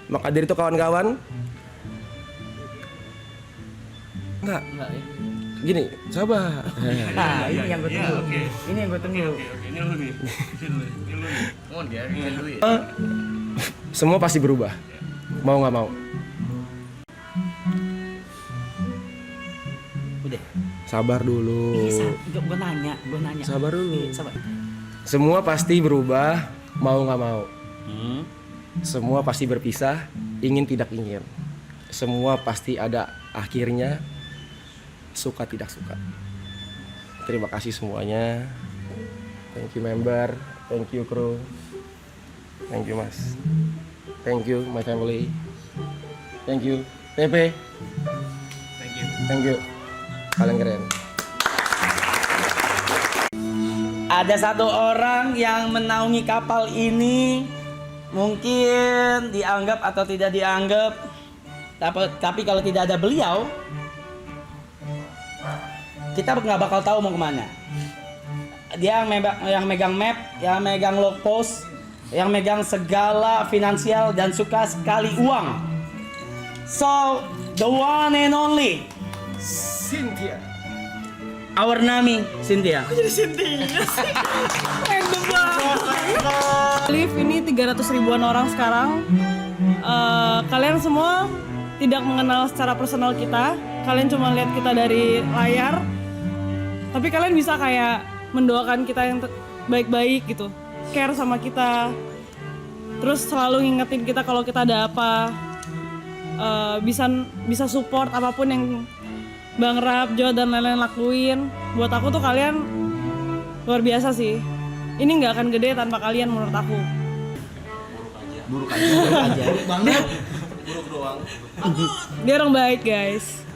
Maka dari itu kawan-kawan, Gini, sabar. Nah, ini yang gue tunggu. Ini yang gue tunggu. Semua pasti berubah. Mau nggak mau. Udah. Sabar dulu. Gue nanya. Sabar dulu. Sabar. Semua pasti berubah, mau nggak mau. Semua pasti berpisah, ingin tidak ingin. Semua pasti ada akhirnya, suka tidak suka. Terima kasih semuanya. Thank you member, thank you kru, thank you mas, thank you my family, thank you TP, thank you, kalian keren. Ada satu orang yang menaungi kapal ini, mungkin dianggap atau tidak dianggap, tapi kalau tidak ada beliau, kita nggak bakal tahu mau kemana. Dia yang megang map, yang megang log post, yang megang segala finansial dan suka sekali uang. So, the one and only Cynthia. Our Nami, Cynthia. Live ini 300 ribuan orang sekarang. Kalian semua tidak mengenal secara personal kita. Kalian cuma lihat kita dari layar. Tapi kalian bisa kayak mendoakan kita yang baik-baik gitu. Care sama kita. Terus selalu ngingetin kita kalau kita ada apa. Bisa support apapun yang Bang Rap, Jo, dan lain-lain lakuin. Buat aku tuh kalian luar biasa sih. Ini nggak akan gede tanpa kalian menurut aku. Buruk aja. Buruk banget. Buruk doang. Dia orang baik guys.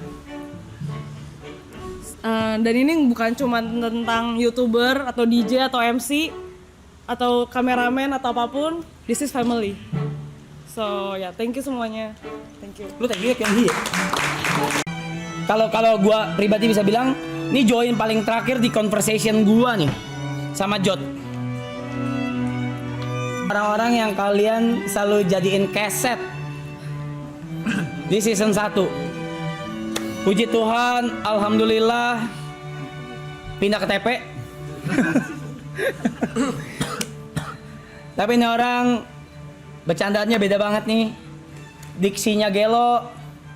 Dan ini bukan cuma tentang YouTuber atau DJ atau MC atau kameramen atau apapun. This is family. So ya, thank you semuanya. Thank you. Lu thank you yang dia. Kalau gua pribadi bisa bilang, ini join paling terakhir di conversation gua nih sama Jot. Orang-orang yang kalian selalu jadiin keset di season 1. Puji Tuhan, alhamdulillah pindah ke TP. Tapi ini orang bercandaannya beda banget nih. Diksinya gelo,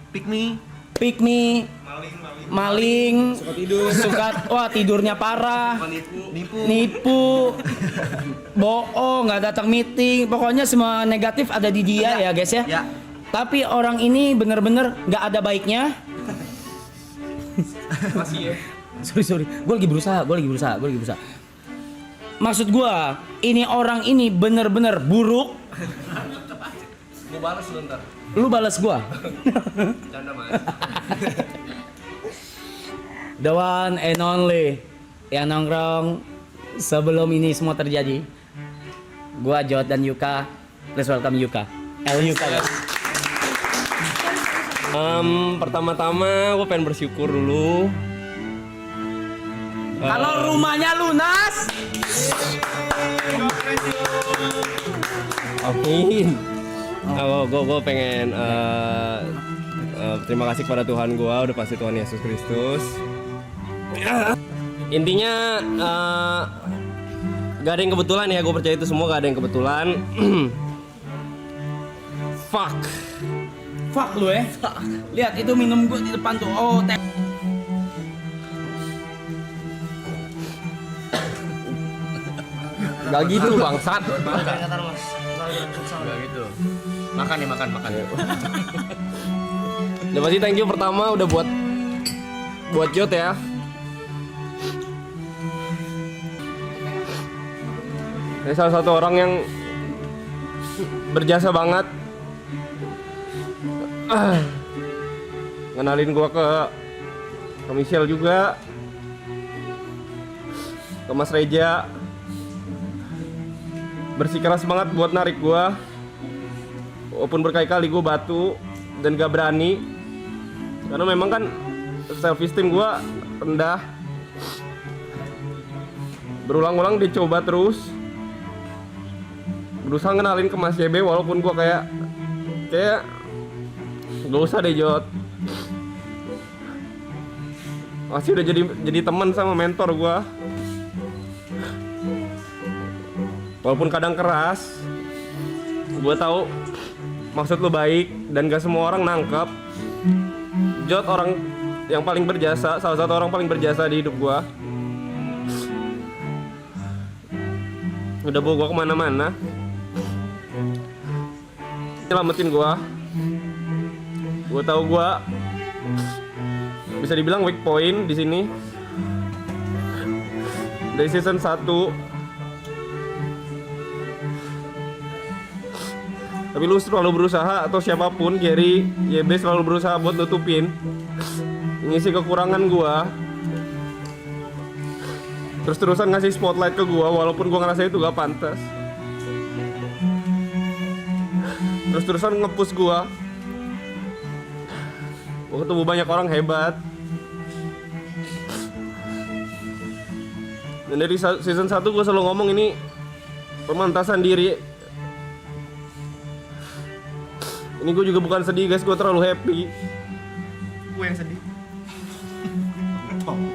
pick me, maling, suka tidurnya parah, nipu, bohong, nggak datang meeting, pokoknya semua negatif ada di dia ya guys ya. Tapi orang ini bener-bener nggak ada baiknya. Masih ya. Sorry, gue lagi berusaha. Maksud gue, ini orang ini bener-bener buruk. Gue balas lu ntar. Lu balas gue. Canda mas. The one and only yang nongkrong sebelum ini semua terjadi. Gua Jot dan Yuka. Please welcome Yuka. Yuka guys. Pertama-tama gue pengen bersyukur dulu. Kalau rumahnya lunas. Amin. Gue pengen terima kasih kepada Tuhan gue, udah pasti Tuhan Yesus Kristus. Intinya gak ada yang kebetulan ya, gue percaya itu semua gak ada yang kebetulan. Fuck lu ya. Lihat itu minum gue di depan tuh. Oh, Gak gitu bangsat. Gak gitu. Makan nih, makan. Udah pasti thank you pertama udah buat Jot ya. Ini salah satu orang yang berjasa banget. Ngenalin gua ke Michelle juga, ke Mas Reja, bersikeras banget buat narik gua, walaupun berkali-kali gua batu dan gak berani, karena memang kan self esteem gua rendah. Berulang-ulang dicoba terus, berusaha ngenalin ke Mas JB, walaupun gua kayak gak usah deh Jot. masih udah jadi teman sama mentor gue. Walaupun kadang keras, gue tahu maksud lu baik dan gak semua orang nangkep. Jot orang yang paling berjasa, salah satu orang paling berjasa di hidup gue. Udah bawa gue kemana-mana, nyelamatin gue. Gue tahu gue bisa dibilang weak point di sini. Dari season 1. Tapi lu selalu berusaha, atau siapapun, Gary, YB selalu berusaha buat nutupin, ngisi kekurangan gua. Terus-terusan ngasih spotlight ke gua walaupun gua ngerasa itu gak pantas. Terus-terusan nge-push gua. Gua ketemu banyak orang hebat. Dan dari season 1 gua selalu ngomong ini pemantasan diri. Ini gue juga bukan sedih guys, gue terlalu happy. Gue yang sedih.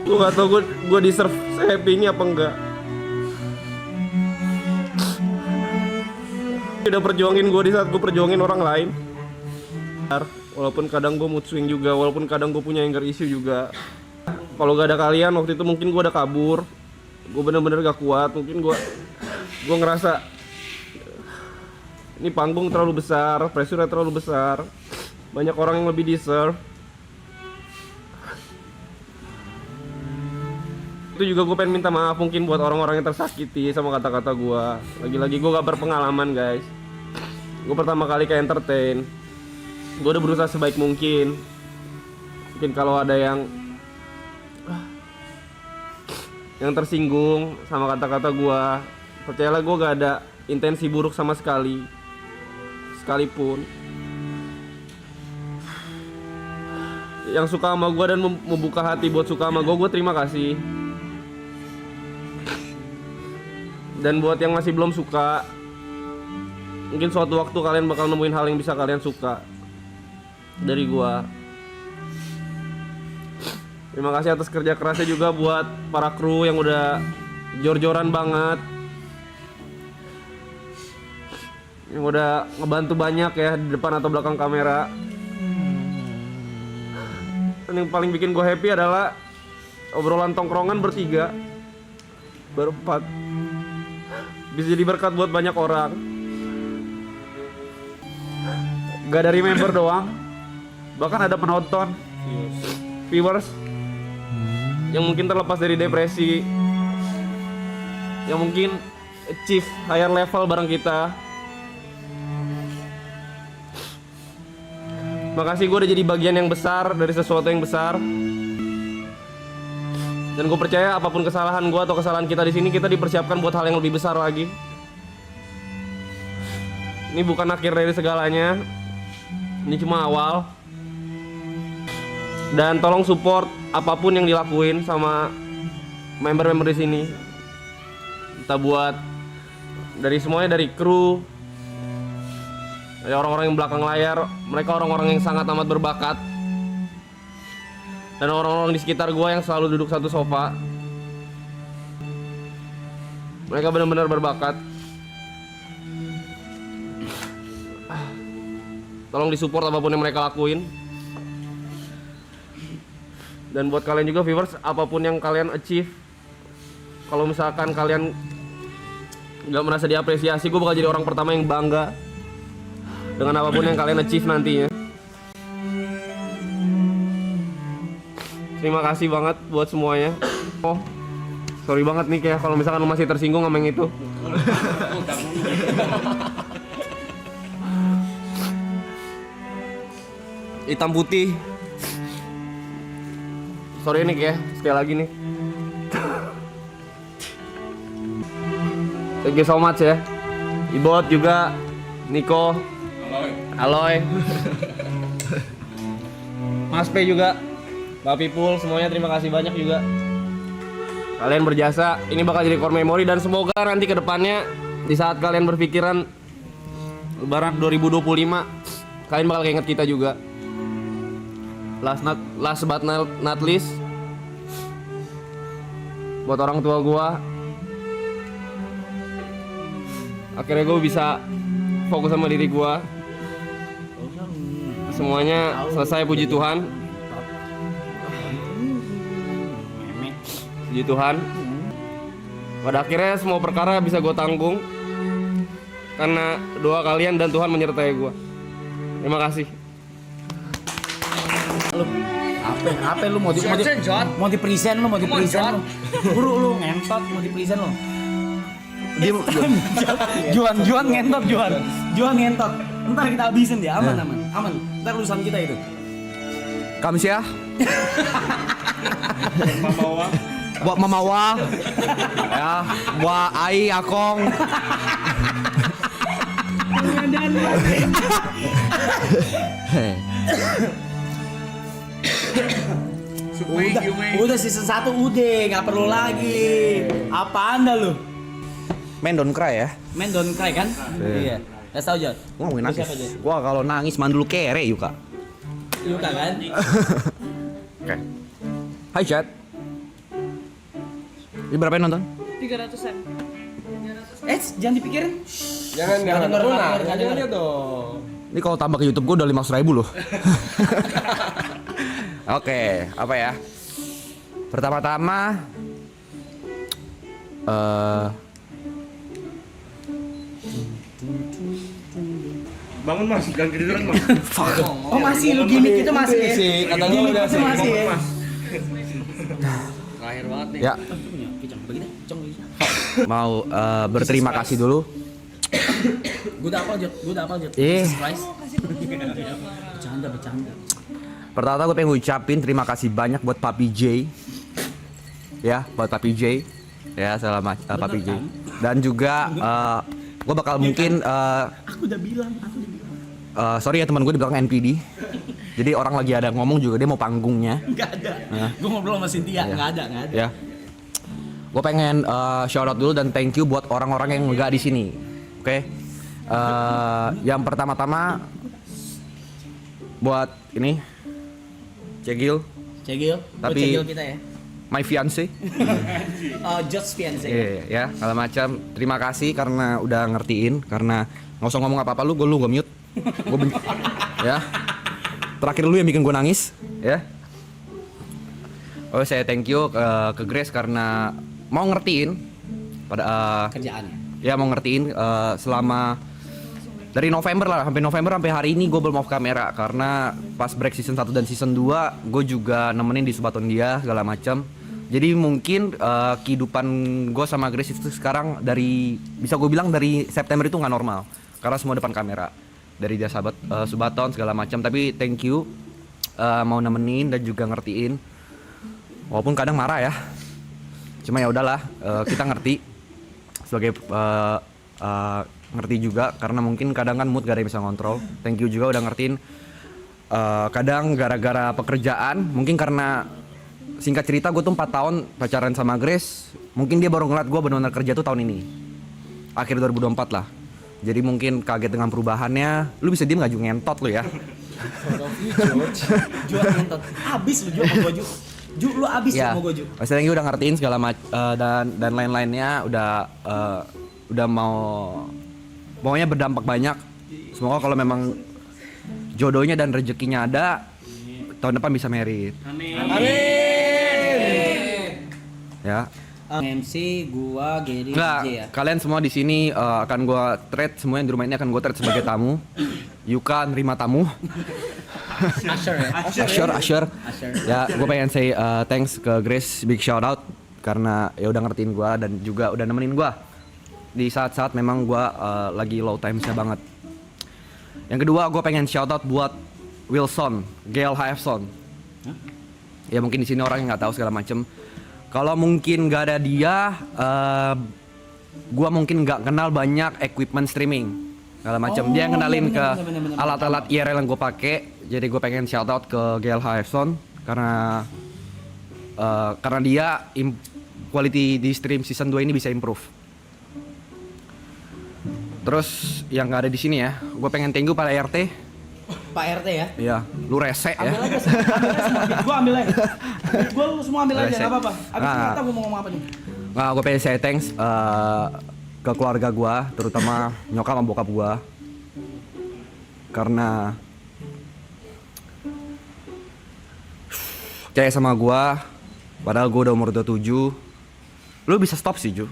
Gue gak tau gue deserve se-happy ini apa enggak. Udah perjuangin gue di saat gue perjuangin orang lain. Walaupun kadang gue mood swing juga, walaupun kadang gue punya anger issue juga. Kalau gak ada kalian waktu itu mungkin gue udah kabur. Gue bener-bener gak kuat, mungkin gue ngerasa ini panggung terlalu besar, pressure terlalu besar. Banyak orang yang lebih deserve. Itu juga gue pengen minta maaf mungkin buat orang-orang yang tersakiti sama kata-kata gue. Lagi-lagi gue gak berpengalaman guys. Gue pertama kali ke entertain. Gue udah berusaha sebaik mungkin. Mungkin kalau ada yang tersinggung sama kata-kata gue, percayalah gue gak ada intensi buruk sama sekali. Sekalipun yang suka sama gue dan membuka hati buat suka sama gue terima kasih. Dan buat yang masih belum suka, mungkin suatu waktu kalian bakal nemuin hal yang bisa kalian suka dari gue. Terima kasih atas kerja kerasnya juga buat para kru yang udah jor-joran banget, yang udah ngebantu banyak ya di depan atau belakang kamera. Dan yang paling bikin gue happy adalah obrolan tongkrongan bertiga, berempat, bisa jadi berkat buat banyak orang. Gak dari member doang, bahkan ada penonton, viewers yang mungkin terlepas dari depresi, yang mungkin achieve higher level bareng kita. Makasih, gue udah jadi bagian yang besar dari sesuatu yang besar. Dan gue percaya apapun kesalahan gue atau kesalahan kita di sini, kita dipersiapkan buat hal yang lebih besar lagi. Ini bukan akhir dari segalanya. Ini cuma awal. Dan tolong support apapun yang dilakuin sama member-member di sini. Kita buat dari semuanya, dari kru, dari orang-orang yang belakang layar. Mereka orang-orang yang sangat amat berbakat. Dan orang-orang di sekitar gue yang selalu duduk satu sofa. Mereka benar-benar berbakat. Tolong disupport apapun yang mereka lakuin. Dan buat kalian juga viewers, apapun yang kalian achieve, kalau misalkan kalian gak merasa diapresiasi, gue bakal jadi orang pertama yang bangga dengan apapun yang kalian achieve nantinya. Terima kasih banget buat semuanya. Oh, sorry banget nih kayak kalau misalkan lu masih tersinggung sama yang itu. Hitam putih. Sorry nih ya, sekali lagi nih. Thank you so much ya. Ibot juga, Niko, Aloy, Mas P juga, Pak Pipul, semuanya terima kasih banyak juga. Kalian berjasa, ini bakal jadi core memory dan semoga nanti ke depannya di saat kalian berpikiran Lebaran 2025, kalian bakal inget kita juga. Last but not least, buat orang tua gue. Akhirnya gue bisa fokus sama diri gue. Semuanya selesai, puji Tuhan. Puji Tuhan. Pada akhirnya semua perkara bisa gue tanggung karena doa kalian dan Tuhan menyertai gue. Terima kasih. Apa lu mau di present lu buru lu ngentot mau di present lu. Juan ngentot. Ntar kita habisin dia, aman. Ntar lulusan kita itu. Kamsia. Buat mamawa. Ya, buat ai akong. Udah season 1 udah, nggak perlu lagi. Apa anda lu? Men don't cry ya. Men don't cry kan? Iya. Gak tau Jod. Gua ngomongin nangis. Gua kalau nangis mandul kere Yuka. Yuka kan? Oke. Hai chat. Ini berapa yang nonton? 300-an. Jangan dipikirin. Jangan Jangan dong. Ini kalau tambah ke YouTube gua udah 500.000 loh. Oke, apa ya? Pertama-tama Bangun mas, jangan ketiduran mas. Oh masih lu gimmick itu masih ya? Gimmick itu masih ya? Terakhir banget nih. ya mau berterima kasih dulu. Gue udah apa Jod? Surprise. Bercanda. Pertama gue pengen ngucapin terima kasih banyak buat Papi J. Ya, buat Papi J. Ya, selamat Papi J. Dan juga gue bakal mungkin Aku udah bilang. sorry ya teman gue di belakang NPD. Jadi orang lagi ada ngomong juga dia mau panggungnya. Enggak ada. Gue ngobrol sama Cynthia, enggak ada. Ya. Gue pengen shout out dulu dan thank you buat orang-orang yang enggak di sini. Oke. Yang pertama-tama buat ini Cegil. Tapi Cegil kita ya. my fiance. Just fiance. Ya, segala macam. Terima kasih karena udah ngertiin. Karena nggak usah ngomong apa-apa lu gue mute. Gue benci. Ya. Terakhir lu yang bikin gue nangis. Ya. Oh, saya thank you ke Grace karena mau ngertiin pada Kerjaannya. ya mau ngertiin selama dari November sampai hari ini gue belum off kamera karena pas break season 1 dan season 2 gue juga nemenin di Subaton dia segala macam. Jadi mungkin kehidupan gue sama Grace itu sekarang bisa gue bilang dari September itu nggak normal karena semua depan kamera. Dari dia sahabat Subaton segala macam, tapi thank you mau nemenin dan juga ngertiin. Walaupun kadang marah ya. Cuma ya udahlah, kita ngerti sebagai ngerti juga karena mungkin kadang kan mood gak ada yang bisa ngontrol. Thank you juga udah ngertiin. Kadang gara-gara pekerjaan, mungkin karena singkat cerita gue tuh 4 tahun pacaran sama Grace. Mungkin dia baru ngeliat gue benar-benar kerja tuh tahun ini, akhir 2024 lah. Jadi mungkin kaget dengan perubahannya. Lu bisa diem gak Ju, ngentot lu ya. Jual ngentot. Abis lu Ju sama gue Ju, lu abis ya. sama gue Ju. Mas Tenggi udah ngertiin segala dan lain-lainnya udah maunya berdampak banyak. Semoga kalau memang jodohnya dan rezekinya ada, tahun depan bisa married. Amin. Ya. MC gua Gary Enggak, DJ ya. kalian semua di sini akan gua treat, semua yang di rumah ini akan gua treat sebagai tamu. Yuka nerima tamu. Asher. Ya, gue pengen say thanks ke Grace, big shout out karena ya udah ngertiin gue dan juga udah nemenin gue di saat-saat memang gue lagi low times-nya banget. Yang kedua, gue pengen shout out buat Wilson, Gail Hafson. Ya mungkin di sini orang yang nggak tahu segala macem. Kalau mungkin nggak ada dia, gue mungkin nggak kenal banyak equipment streaming. Segala macam. Dia yang kenalin ke alat-alat IRL yang gue pakai. Jadi gue pengen shout out ke Gail Hafson karena dia quality di stream season 2 ini bisa improve. Terus yang nggak ada di sini ya, gue pengen thank you pada RT. Pak RT ya. Iya, lu rese ya. Ambil aja semua. Gue ambil aja. Gue lu semua ambil aja, Rese. nggak apa-apa. Abis ini kita gue mau ngomong apa nih? Nah, gue pengen say thanks ke keluarga gue, terutama nyokap sama bokap gue. Karena percaya sama gue, padahal gue udah umur 27. Lu bisa stop sih, Ju.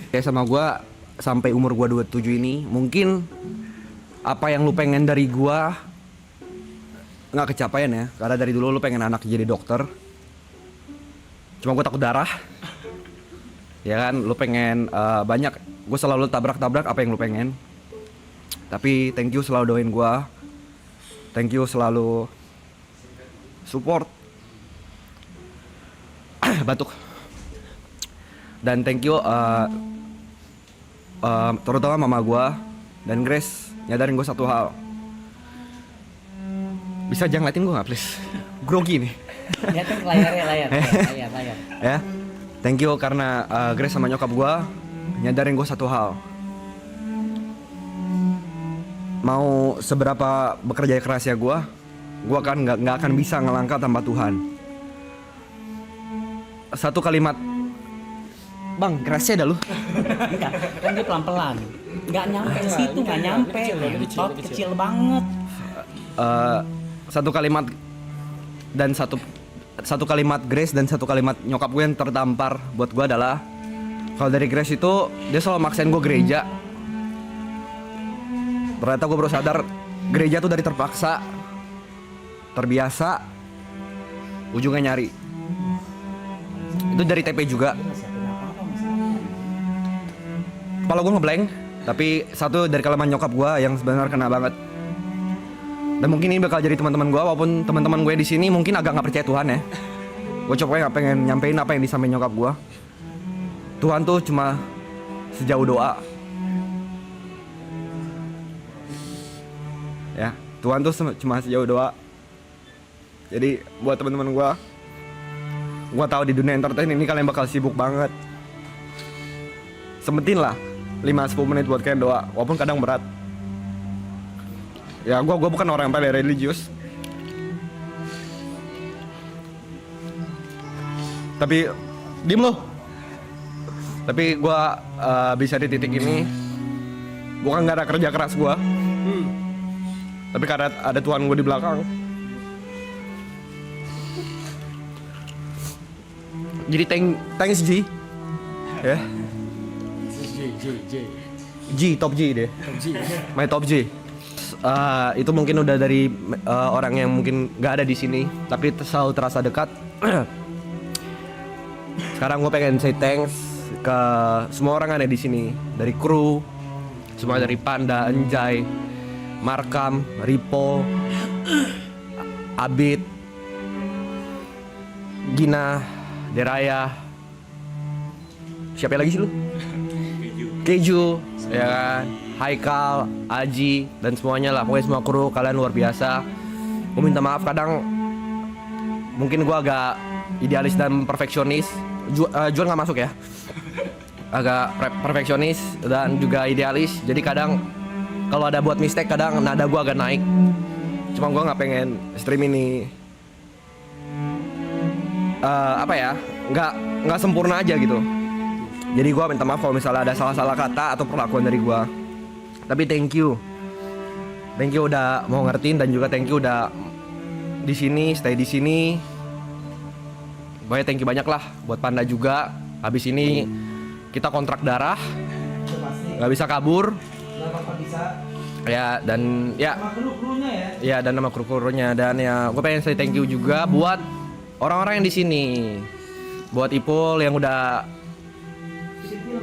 Percaya sama gue sampai umur gue 27 ini, mungkin apa yang lu pengen dari gue nggak kecapean ya. Karena dari dulu lu pengen anak jadi dokter. Cuma gue takut darah. Ya kan, lu pengen banyak. Gue selalu tabrak-tabrak apa yang lu pengen. Tapi thank you selalu doain gue. Thank you selalu support. Batuk. Dan thank you terutama mama gue dan Grace nyadarin gue satu hal. Bisa jangan ngeliatin gue gak please? Grogi nih. Lihatin layarnya, layar. Ya, thank you karena Grace sama nyokap gue nyadarin gue satu hal. Mau seberapa bekerja keras ya gue kan nggak akan bisa ngelangkah tanpa Tuhan. Satu kalimat, bang, kerasnya dah lu. Enggak, kan dia pelan-pelan. Nggak nyampe situ, nggak nyampe. Tot kecil banget. Satu kalimat dan satu kalimat Grace dan satu kalimat nyokap gue yang terdampar buat gue adalah, kalau dari Grace itu dia selalu maksain gue gereja. Ternyata gue baru sadar gereja tuh dari terpaksa, terbiasa, ujungnya nyari. Itu dari TP juga. Kepala gue ngeblank, tapi satu dari kalimat nyokap gue yang sebenarnya kena banget. Dan mungkin ini bakal jadi teman-teman gue, walaupun teman-teman gue di sini mungkin agak nggak percaya Tuhan ya. Gue coba nggak pengen nyampein apa yang disampaikan nyokap gue. Tuhan tuh cuma sejauh doa. Ya, Tuhan tuh cuma sejauh doa. Jadi buat teman-teman gue tahu di dunia entertain ini kalian bakal sibuk banget. Sempetin lah 5-10 menit buat kalian doa, walaupun kadang berat. Ya, gue bukan orang yang paling religius. Tapi diem loh. Tapi gue bisa di titik ini bukan karena kerja keras gue, tapi karena ada Tuhan gue di belakang. Jadi thanks G. Ya. G, top G deh. My top G. Itu mungkin udah dari orang yang mungkin nggak ada di sini, tapi selalu terasa dekat. Sekarang gue pengen say thanks ke semua orang yang ada di sini, dari kru, semua dari Panda, Enjay, Markam, Ripo, Abid, Gina, Deraya, siapa lagi sih lu? Keju, ya kan? Haikal, Aji, dan semuanya lah. Pokoknya semua kru, kalian luar biasa. Gue minta maaf kadang mungkin gue agak idealis dan perfeksionis. Jual nggak masuk ya? Agak perfeksionis dan juga idealis. Jadi kadang kalau ada buat mistake, kadang nada gue agak naik. Cuma gue nggak pengen stream ini nggak sempurna aja gitu. Jadi gue minta maaf kalau misalnya ada salah-salah kata atau perlakuan dari gue. Tapi thank you udah mau ngertiin, dan juga thank you udah di sini, stay di sini. Pokoknya thank you banyak lah buat Panda juga. Habis ini kita kontrak darah, nggak bisa kabur. Ya, dan ya. Ya, dan nama kru-krunya, dan ya gue pengen say thank you juga buat orang-orang yang di sini. Buat Ipul yang udah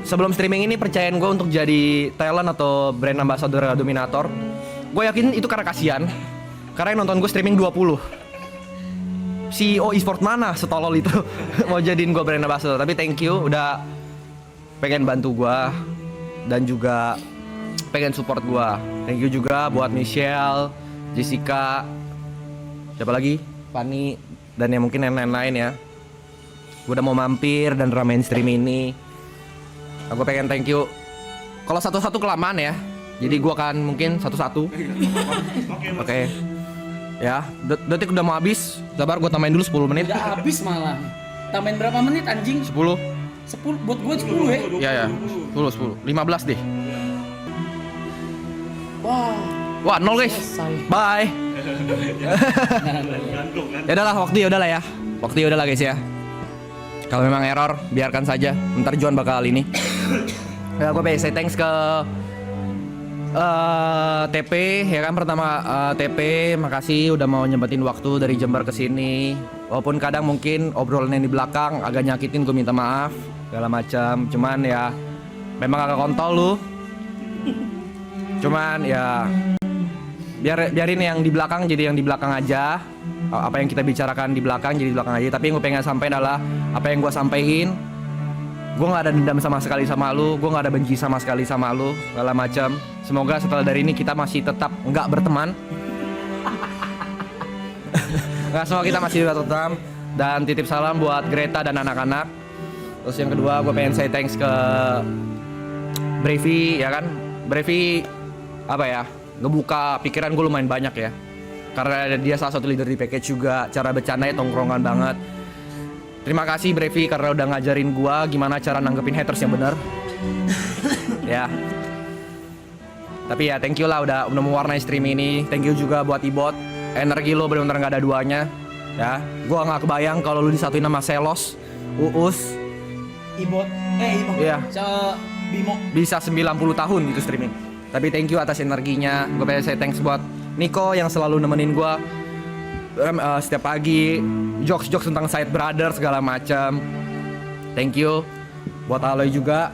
sebelum streaming ini percayain gue untuk jadi talent atau brand ambassador Dominator. Gue yakin itu karena kasihan, karena yang nonton gue streaming 20. CEO e-sport mana setolol itu mau jadiin gue brand ambassador. Tapi thank you udah pengen bantu gue dan juga pengen support gue. Thank you juga buat Michelle, Jessica, siapa lagi, Fanny, dan yang mungkin yang lain-lain ya. Gue udah mau mampir dan ramein stream ini. Aku pengen thank you. Kalau satu-satu kelamaan ya, Jadi gua akan mungkin satu-satu. Oke. Ya, detik udah mau habis. Sabar, gua tambahin dulu 10 menit. Udah habis malah. Tambahin berapa menit anjing? 10. 10 buat gue 10 ya. Iya ya. 10. 15 deh. Wah, 0 guys. Bye. Ya udahlah, waktu ya udahlah ya. Waktu ya udahlah guys ya. Kalau memang error, biarkan saja. Ntar Juan bakal ini. Ya, gue pengen say thanks ke TP ya kan, pertama TP makasih udah mau nyempetin waktu dari Jember ke sini. Walaupun kadang mungkin obrolan yang di belakang agak nyakitin, gue minta maaf segala macam. Cuman ya memang agak kontol lu. Cuman ya biarin yang di belakang jadi yang di belakang aja. Apa yang kita bicarakan di belakang jadi di belakang aja. Tapi yang gue pengen sampaikan adalah apa yang gue sampaikan. Gue nggak ada dendam sama sekali sama lu, gue nggak ada benci sama sekali sama lu, segala macam. Semoga setelah dari ini kita masih tetap nggak berteman. Nggak, semua kita masih berteman. Dan titip salam buat Greta dan anak-anak. Terus yang kedua gue pengen say thanks ke Brevi ya kan. Brevi apa ya, ngebuka pikiran gue lumayan banyak ya. Karena dia salah satu leader di package juga, cara bercandanya tongkrongan banget. Terima kasih Brevi karena udah ngajarin gua gimana cara nanggepin haters yang benar. Ya. Tapi ya thank you lah udah mewarnai stream ini. Thank you juga buat Ibot. Energi lo benar-benar nggak ada duanya. Ya. Gua nggak kebayang kalau lu disatuin sama Selos, Uus, Ibot. Iya. Bimo. Bisa 90 tahun itu streaming. Tapi thank you atas energinya. Gue pengen say thanks buat Niko yang selalu nemenin gua setiap pagi, jokes tentang Side Brother segala macam. Thank you buat Aloy juga.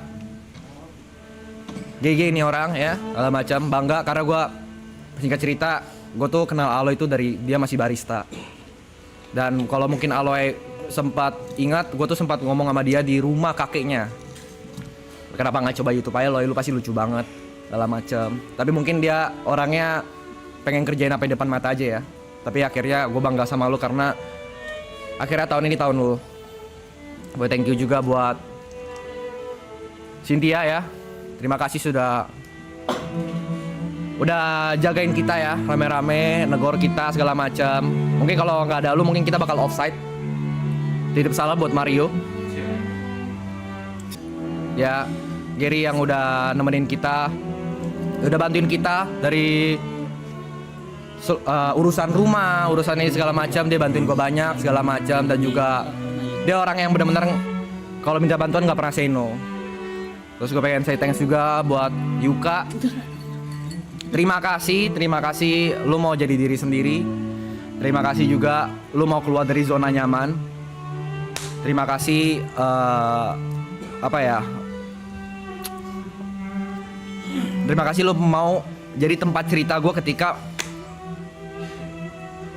GG ini orang ya, segala macam. Bangga karena gue singkat cerita, gue tuh kenal Aloy itu dari dia masih barista. Dan kalau mungkin Aloy sempat ingat, gue tuh sempat ngomong sama dia di rumah kakeknya. Kenapa nggak coba YouTube aja, Aloy, lu pasti lucu banget, segala macam. Tapi mungkin dia orangnya pengen kerjain apa di depan mata aja ya. Tapi akhirnya gue bangga sama lu karena akhirnya tahun ini tahun lu. Gue thank you juga buat Cynthia ya. Terima kasih udah jagain kita ya, rame-rame, negor kita segala macam. Mungkin kalau nggak ada lu mungkin kita bakal offside. Titip salam buat Mario. Ya, Gary yang udah nemenin kita, udah bantuin kita dari urusan rumah, urusan ini segala macam, dia bantuin gue banyak segala macam. Dan juga dia orang yang benar-benar kalau minta bantuan nggak pernah say no. Terus gue pengen say thanks juga buat Yuka. Terima kasih lu mau jadi diri sendiri. Terima kasih juga lu mau keluar dari zona nyaman. Terima kasih terima kasih lu mau jadi tempat cerita gue ketika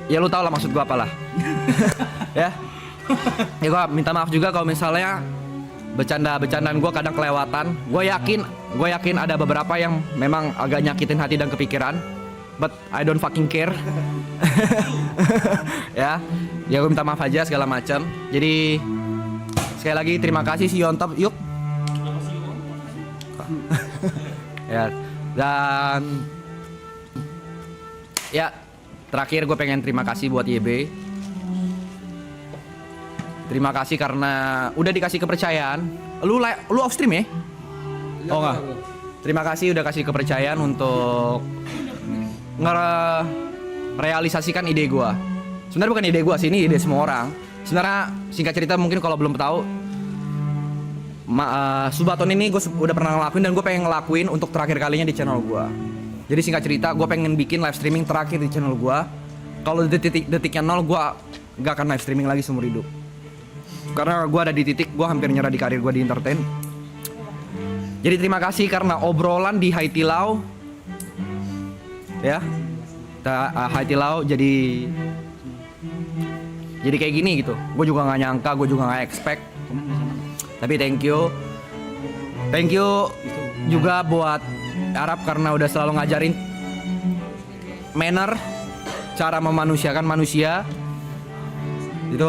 ya lu tau lah maksud gue apalah. Ya gue minta maaf juga kalau misalnya bercandaan gue kadang kelewatan. Gue yakin ada beberapa yang memang agak nyakitin hati dan kepikiran, but I don't fucking care. Ya gue minta maaf aja segala macam. Jadi sekali lagi terima kasih, see you on top, yuk. Ya, dan ya terakhir gue pengen terima kasih buat YB. Terima kasih karena udah dikasih kepercayaan. Lu off stream ya? Oh enggak. Terima kasih udah kasih kepercayaan untuk ngerealisasikan ide gue. Sebenarnya bukan ide gue sih, ini ide semua orang. Sebenarnya singkat cerita mungkin kalau belum tahu, Subaton ini gue udah pernah ngelakuin dan gue pengen ngelakuin untuk terakhir kalinya di channel gue. Jadi singkat cerita, gue pengen bikin live streaming terakhir di channel gue. Kalau detiknya 0, gue gak akan live streaming lagi seumur hidup. Karena gue ada di titik, gue hampir nyerah di karir gue di entertain. Jadi terima kasih karena obrolan di Haitilau. Ya, Haitilau jadi kayak gini gitu. Gue juga gak nyangka, gue juga gak expect. Tapi thank you juga buat Arab karena udah selalu ngajarin manner, cara memanusiakan manusia. Itu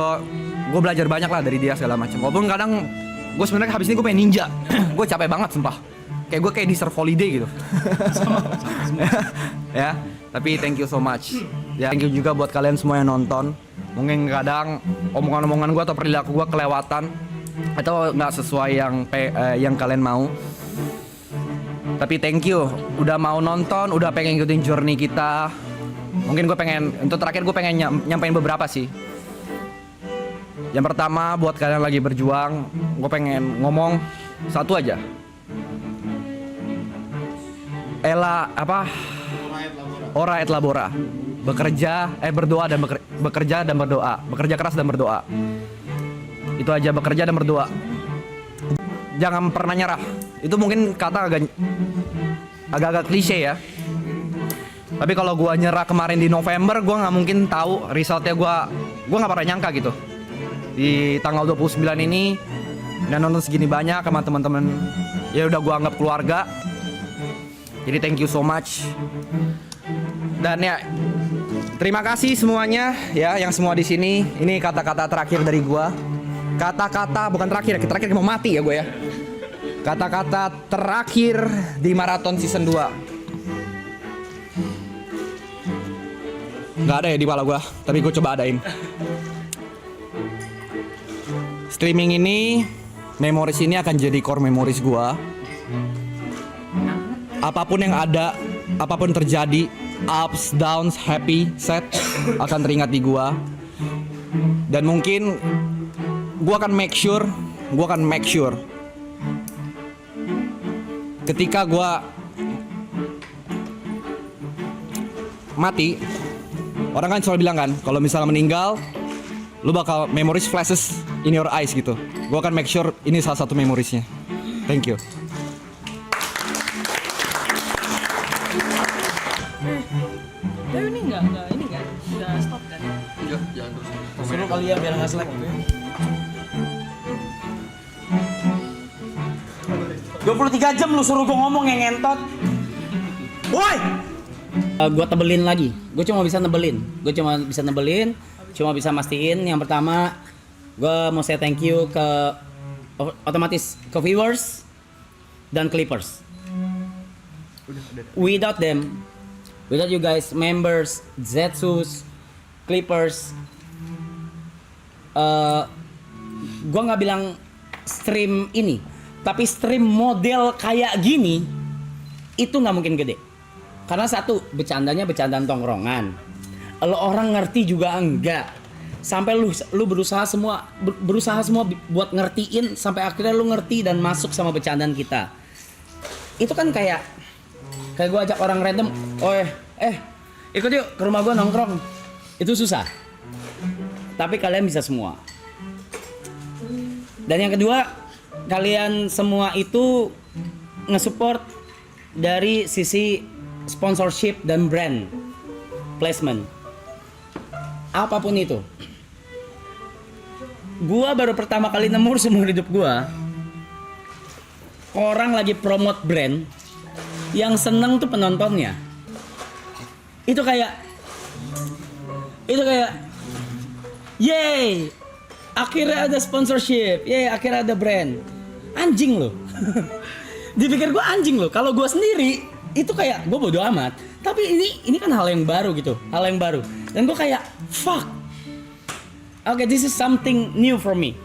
gue belajar banyak lah dari dia segala macam. Walaupun kadang gue sebenarnya habis ini gue pengen ninja. Gue capek banget sumpah. kayak gue kayak deserve holiday gitu. Ya, tapi thank you so much. Ya, thank you juga buat kalian semua yang nonton. Mungkin kadang omongan-omongan gue atau perilaku gue kelewatan atau nggak sesuai yang kalian mau. Tapi thank you udah mau nonton, udah pengen ikutin journey kita. Mungkin gue pengen, untuk terakhir gue pengen nyampein beberapa sih. Yang pertama buat kalian lagi berjuang, gue pengen ngomong satu aja. Ora et labora. Berdoa dan bekerja dan berdoa. Bekerja keras dan berdoa. Itu aja, bekerja dan berdoa. Jangan pernah nyerah. Itu mungkin kata agak-agak klise ya. Tapi kalau gua nyerah kemarin di November, gua nggak mungkin tahu resultnya. Gua nggak pernah nyangka gitu. Di tanggal 29 ini dan nonton segini banyak sama teman-teman. Ya udah gua anggap keluarga. Jadi thank you so much. Dan ya terima kasih semuanya ya yang semua di sini. Ini kata-kata terakhir dari gua. Kata-kata bukan terakhir mau mati ya gue ya. Kata-kata terakhir di Marathon Season 2. Nggak ada ya di kepala gue, tapi gue coba adain. Streaming ini, memories ini akan jadi core memories gue. Apapun yang ada, apapun terjadi, ups, downs, happy, sad, akan teringat di gue. Dan mungkin gue akan make sure ketika gue mati, orang kan selalu bilang kan, kalau misalnya meninggal, lu bakal memories flashes in your eyes gitu. Gue akan make sure ini salah satu memoriesnya. Thank you. Tapi ini enggak stop kan? Jangan terus. Suruh kali ya biar nggak slack. 23 jam lu suruh gue ngomong yang ngentot. Woi! Gue tebelin lagi. Gue cuma bisa nebelin. Cuma bisa mastiin. Yang pertama, gue mau say thank you ke otomatis ke viewers dan clippers. Without them, without you guys, members, Zetsus, clippers, gue nggak bilang stream ini, tapi stream model kayak gini itu nggak mungkin gede. Karena satu, bercandaan tongkrongan. Lo orang ngerti juga enggak. Sampai lu berusaha semua buat ngertiin sampai akhirnya lu ngerti dan masuk sama bercandaan kita. Itu kan kayak gue ajak orang random, ikut yuk ke rumah gue nongkrong. Itu susah. Tapi kalian bisa semua. Dan yang kedua, kalian semua itu nge-support dari sisi sponsorship dan brand placement. Apapun itu. Gua baru pertama kali nemu seumur hidup gua orang lagi promote brand yang seneng tuh penontonnya. Itu kayak yeay, akhirnya ada sponsorship, yeay, akhirnya ada brand. Anjing loh. Dipikir gue anjing loh. Kalau gue sendiri itu kayak gue bodo amat. Tapi ini kan hal yang baru gitu, Dan gue kayak fuck. Okay, this is something new for me.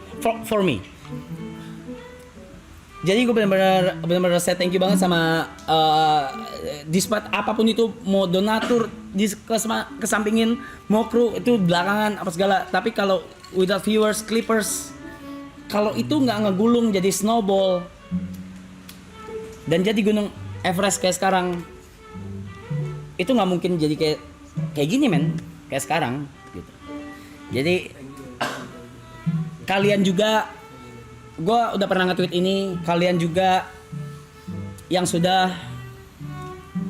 Jadi gue benar-benar say thank you banget sama despite apapun itu, mau donatur kesampingin, mau kru itu belakangan apa segala. Tapi kalau without viewers, clippers, kalau itu nggak ngegulung jadi snowball dan jadi gunung Everest kayak sekarang, itu nggak mungkin jadi kayak gini men, kayak sekarang gitu. Jadi kalian juga, gue udah pernah nge-tweet ini, kalian juga yang sudah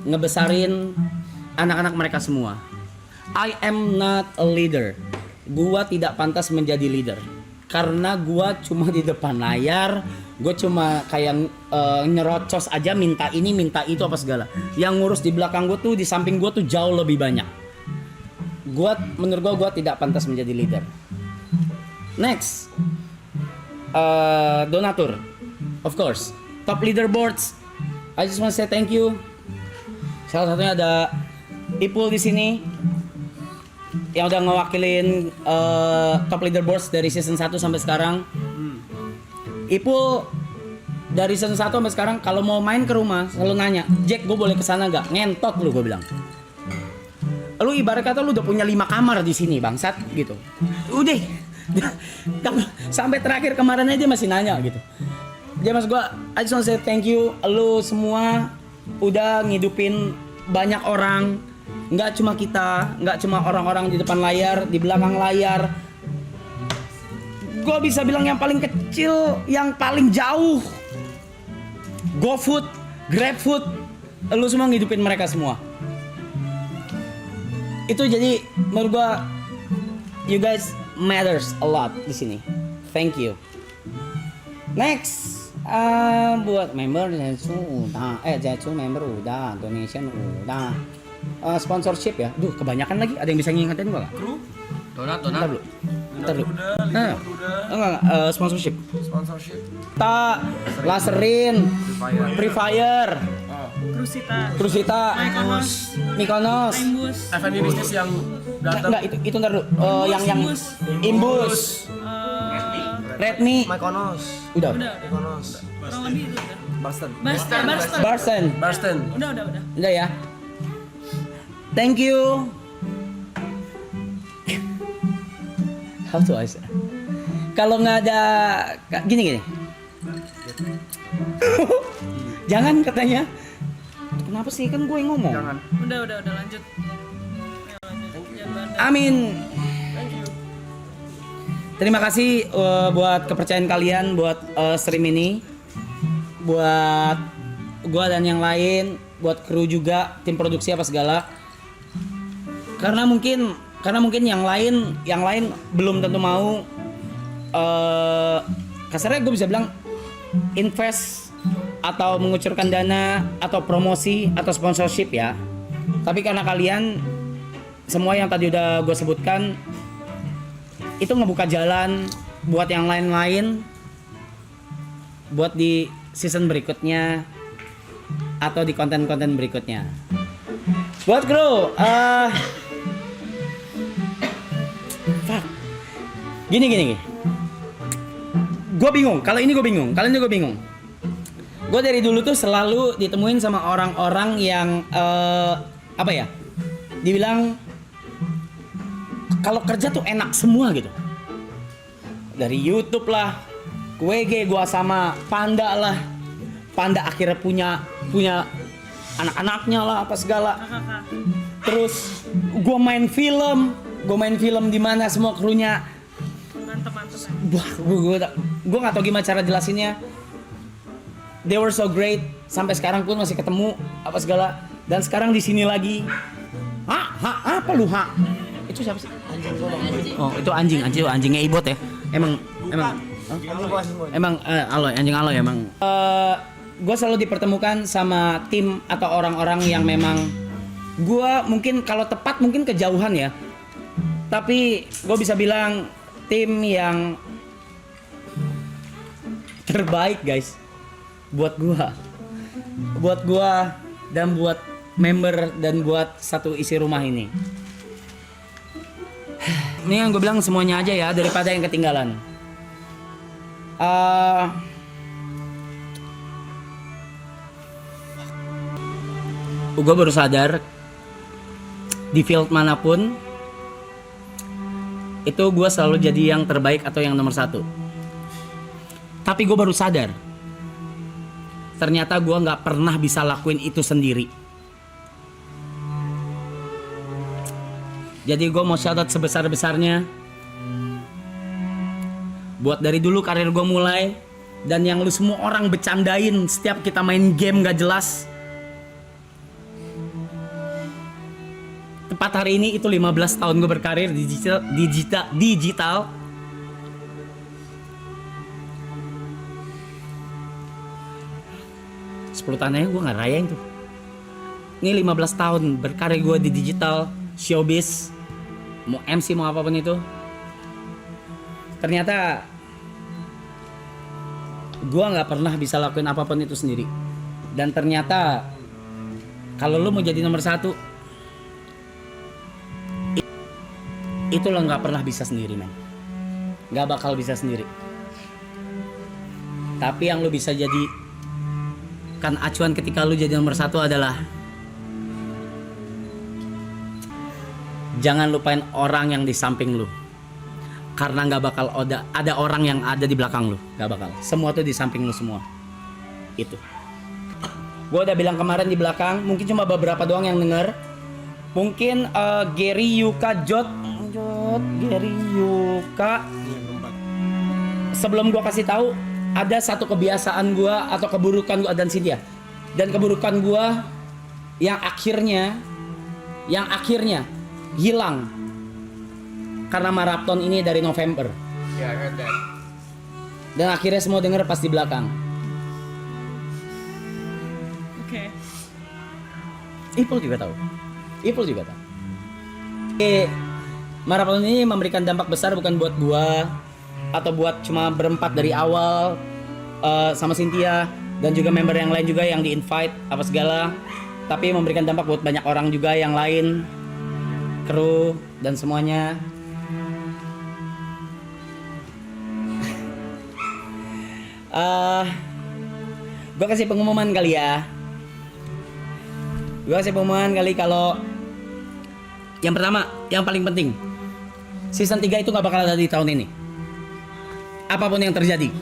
ngebesarin anak-anak mereka semua. I am not a leader. Gua tidak pantas menjadi leader. Karena gua cuma di depan layar, gua cuma kayak nyerocos aja, minta ini, minta itu apa segala. Yang ngurus di belakang gua tuh, di samping gua tuh jauh lebih banyak. Menurut gua tidak pantas menjadi leader. Next, donatur, of course. Top leaderboards, I just want to say thank you. Salah satunya ada Ipul di sini yang udah ngewakilin top leaderboards dari season 1 sampai sekarang. Ipul dari season 1 sampai sekarang kalau mau main ke rumah selalu nanya, "Jack, gue boleh kesana gak?" Ngentot lu, gue bilang. Lu ibarat kata lu udah punya 5 kamar di sini, bangsat gitu. Udah. Sampai terakhir kemarin aja masih nanya gitu. Dia mas gua, I just want to say thank you. Lu semua udah ngidupin banyak orang. Nggak cuma kita, nggak cuma orang-orang di depan layar, di belakang layar. Gua bisa bilang yang paling kecil, yang paling jauh. GoFood, GrabFood, lu semua ngidupin mereka semua. Itu jadi menurut gua, you guys matters a lot di sini. Thank you. Next, buat member Zetsu member udah, donation udah, sponsorship ya. Duh, kebanyakan lagi. Ada yang bisa ngingetin gua nggak? Donat. Ntar dulu. Enggak, sponsorship. Ta, Laserin, Free Fire, Krusita, Mykonos, F&B bisnis yang datang. Enggak, itu ntar dulu. Yang Imbus, Redmi, Mykonos. udah. Barsten. Udah ya. Thank you. How to I say? Kalau nggak ada gini. Jangan katanya. Kenapa sih, kan gue yang ngomong. Jangan. Udah lanjut. Amin. Terima kasih buat kepercayaan kalian buat stream ini. Buat gua dan yang lain, buat kru juga, tim produksi apa segala. Karena mungkin yang lain belum tentu mau kasarnya gue bisa bilang invest atau mengucurkan dana atau promosi atau sponsorship ya. Tapi karena kalian semua yang tadi udah gue sebutkan itu ngebuka jalan buat yang lain-lain buat di season berikutnya atau di konten-konten berikutnya. Buat kru, Gini. Gue bingung. Kali ini gue bingung. Gue dari dulu tuh selalu ditemuin sama orang-orang yang dibilang kalau kerja tuh enak semua gitu. Dari YouTube lah, WG gua sama Panda lah. Panda akhirnya punya anak-anaknya lah apa segala. Terus gua main film di mana semua krunya Mantep. wah, gue nggak tahu gimana cara jelasinnya. They were so great, sampai sekarang pun masih ketemu apa segala. Dan sekarang di sini lagi. Apa lu Itu siapa sih? Oh, itu anjingnya Ibot ya. Emang Aloy, anjing Aloy emang. Gue selalu dipertemukan sama tim atau orang-orang yang memang gue mungkin kalau tepat mungkin kejauhan ya. Tapi gue bisa bilang tim yang terbaik guys buat gua dan buat member dan buat satu isi rumah ini. Ini yang gue bilang semuanya aja ya daripada yang ketinggalan. Gue baru sadar di field manapun itu gue selalu jadi yang terbaik atau yang nomor 1. Tapi gue baru sadar ternyata gue nggak pernah bisa lakuin itu sendiri. Jadi gue mau shout out sebesar-besarnya buat dari dulu karir gue mulai dan yang lu semua orang bercandain setiap kita main game gak jelas. Tepat hari ini itu 15 tahun gue berkarir digital. Sepuluh tahun aja gue gak rayain tuh. Ini 15 tahun berkarir gue di digital, showbiz, mau MC mau apapun itu. Ternyata gue gak pernah bisa lakuin apapun itu sendiri. Dan ternyata kalau lu mau jadi nomor 1, itu lo nggak pernah bisa sendiri, men. Nggak bakal bisa sendiri. Tapi yang lu bisa jadi kan acuan ketika lu jadi nomor 1 adalah jangan lupain orang yang di samping lu. Karena nggak bakal ada orang yang ada di belakang lu, nggak bakal. Semua tuh di samping lu semua. Itu. Gue udah bilang kemarin di belakang, mungkin cuma beberapa doang yang denger. Mungkin Gary, Yuka, Gary, Yuka. Sebelum gue kasih tahu, ada satu kebiasaan gue atau keburukan gue dan Cynthia. Dan keburukan gue yang akhirnya hilang karena maraton ini dari November. Yeah, I heard that. Dan akhirnya semua denger pas di belakang. Oke. Ipul juga tahu. Maraton ini memberikan dampak besar bukan buat gua atau buat cuma berempat dari awal sama Cynthia dan juga member yang lain juga yang di-invite apa segala, tapi memberikan dampak buat banyak orang juga yang lain, kru dan semuanya. Gue kasih pengumuman kali ya. Kalau yang pertama, yang paling penting, season 3 itu gak bakal ada di tahun ini. Apapun yang terjadi,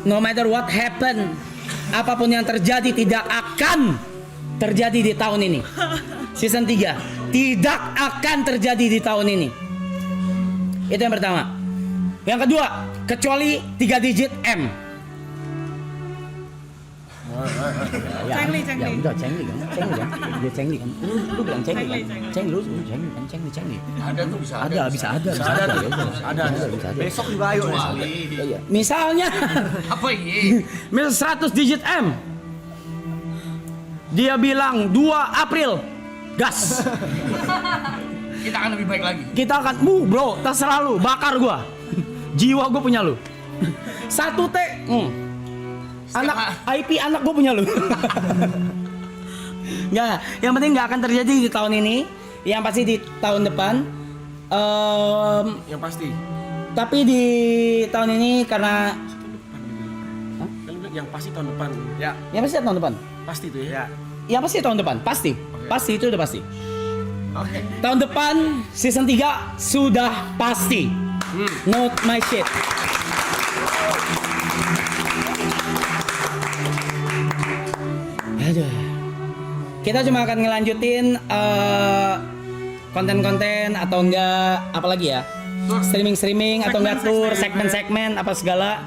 no matter what happen, apapun yang terjadi tidak akan terjadi di tahun ini. Season 3 tidak akan terjadi di tahun ini. Itu yang pertama. Yang kedua, kecuali 3 digit M. Cengli. Ya udah cengli kan. Dia cengli kan. Lu bilang cengli kan. Cengli. Ada tuh bisa ada. Bisa ada. Besok juga ayo. Misalnya Apa ini? misal 100 digit M. Dia bilang 2 April. Gas. Kita akan lebih baik lagi. Kita akan, bro, terserah lu, bakar gua. Jiwa gua punya lu. 1T. Anak IP anak gua punya lu. Nggak, yang penting nggak akan terjadi di tahun ini. Yang pasti di tahun depan. Yang pasti. Tapi di tahun ini karena Yang pasti tahun depan. Ya. yang pasti tahun depan. Pasti tuh ya. Yang pasti tahun depan, pasti. Pasti itu udah pasti. Oke. Tahun depan season 3 sudah pasti. Note my shit. Aduh. Kita cuma akan ngelanjutin konten-konten atau enggak apalagi ya? Streaming atau enggak tour, segmen-segmen apa segala.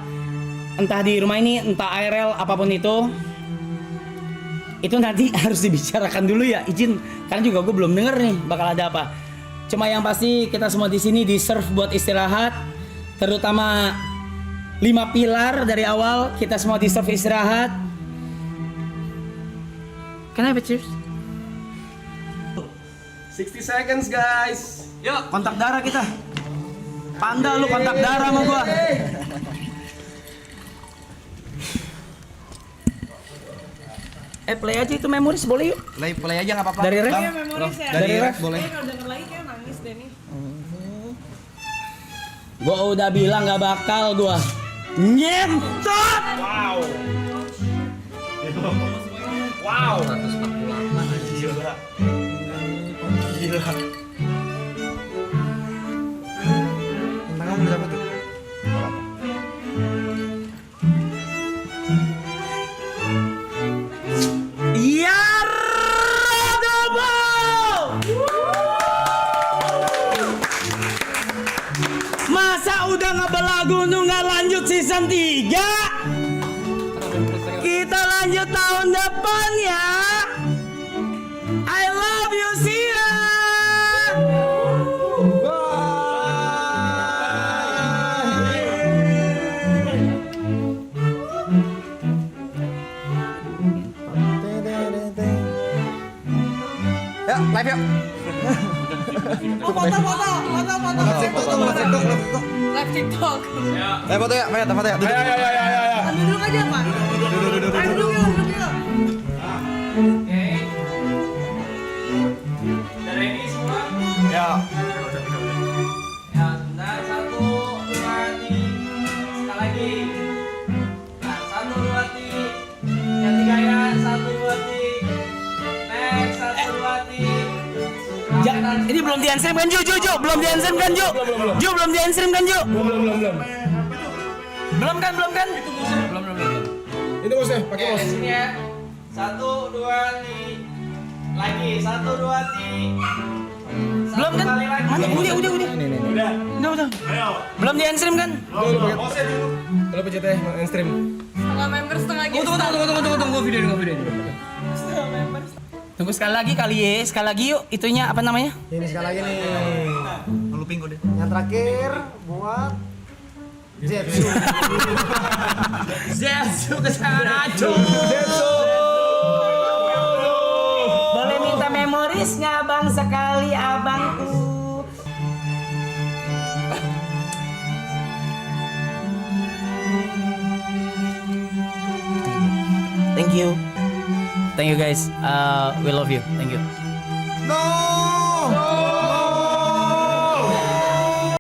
Entah di rumah ini, entah IRL apapun itu nanti harus dibicarakan dulu ya, izin, karena juga gue belum denger nih bakal ada apa. Cuma yang pasti kita semua di sini deserve buat istirahat, terutama 5 pilar dari awal kita semua deserve istirahat. Can I have a cheers? 60 seconds guys. Yuk, kontak darah kita. Panda lu kontak darah sama gua. Play aja itu memoris boleh yuk. Play aja nggak apa-apa. Dari ref. Iya, memoris ya. Dari ref boleh. Kalau denger lagi kayak nangis deh nih. Gua udah bilang nggak bakal gua nyentot. Wow. 148 gila. Tentang kamu berapa tuh? Ya Radabo! Masa udah ngebelagu nggak lanjut season 3? Kita lanjut tahun depan ya. I love you, Sia. Yuk, live yuk. Live TikTok. Foto ya, foto ya. Duduk aja, Pak. Duduk yuk. Udah ready semua? Ya. Ya, sebentar. 1, 2, 3. Sekali lagi. Nah, 1, 2, 3. Yang 3 ya. 1, 2, 3. Next, 1, 2, 3. Ini belum di stream kan Ju? Belum di stream kan Ju? Ju belum di stream kan Ju? Belum kan? Itu bosnya, pakai bos. Sini ya. 1, 2, 3. Lagi. 1, 2, 3. Belum kan? Mana? Udah. Belum di stream kan? Kalau pencetnya mainstream. Setengah member setengah guest. Tunggu video ini. Tunggu sekali lagi kali ya. Sekali lagi yuk. Itunya apa namanya? Ini sekali lagi nih. Looping kode. Yang terakhir buat Zetsu. Zetsu kesana acu. Boleh minta memorisnya bang sekali abangku. Thank you guys. We love you. Thank you. No.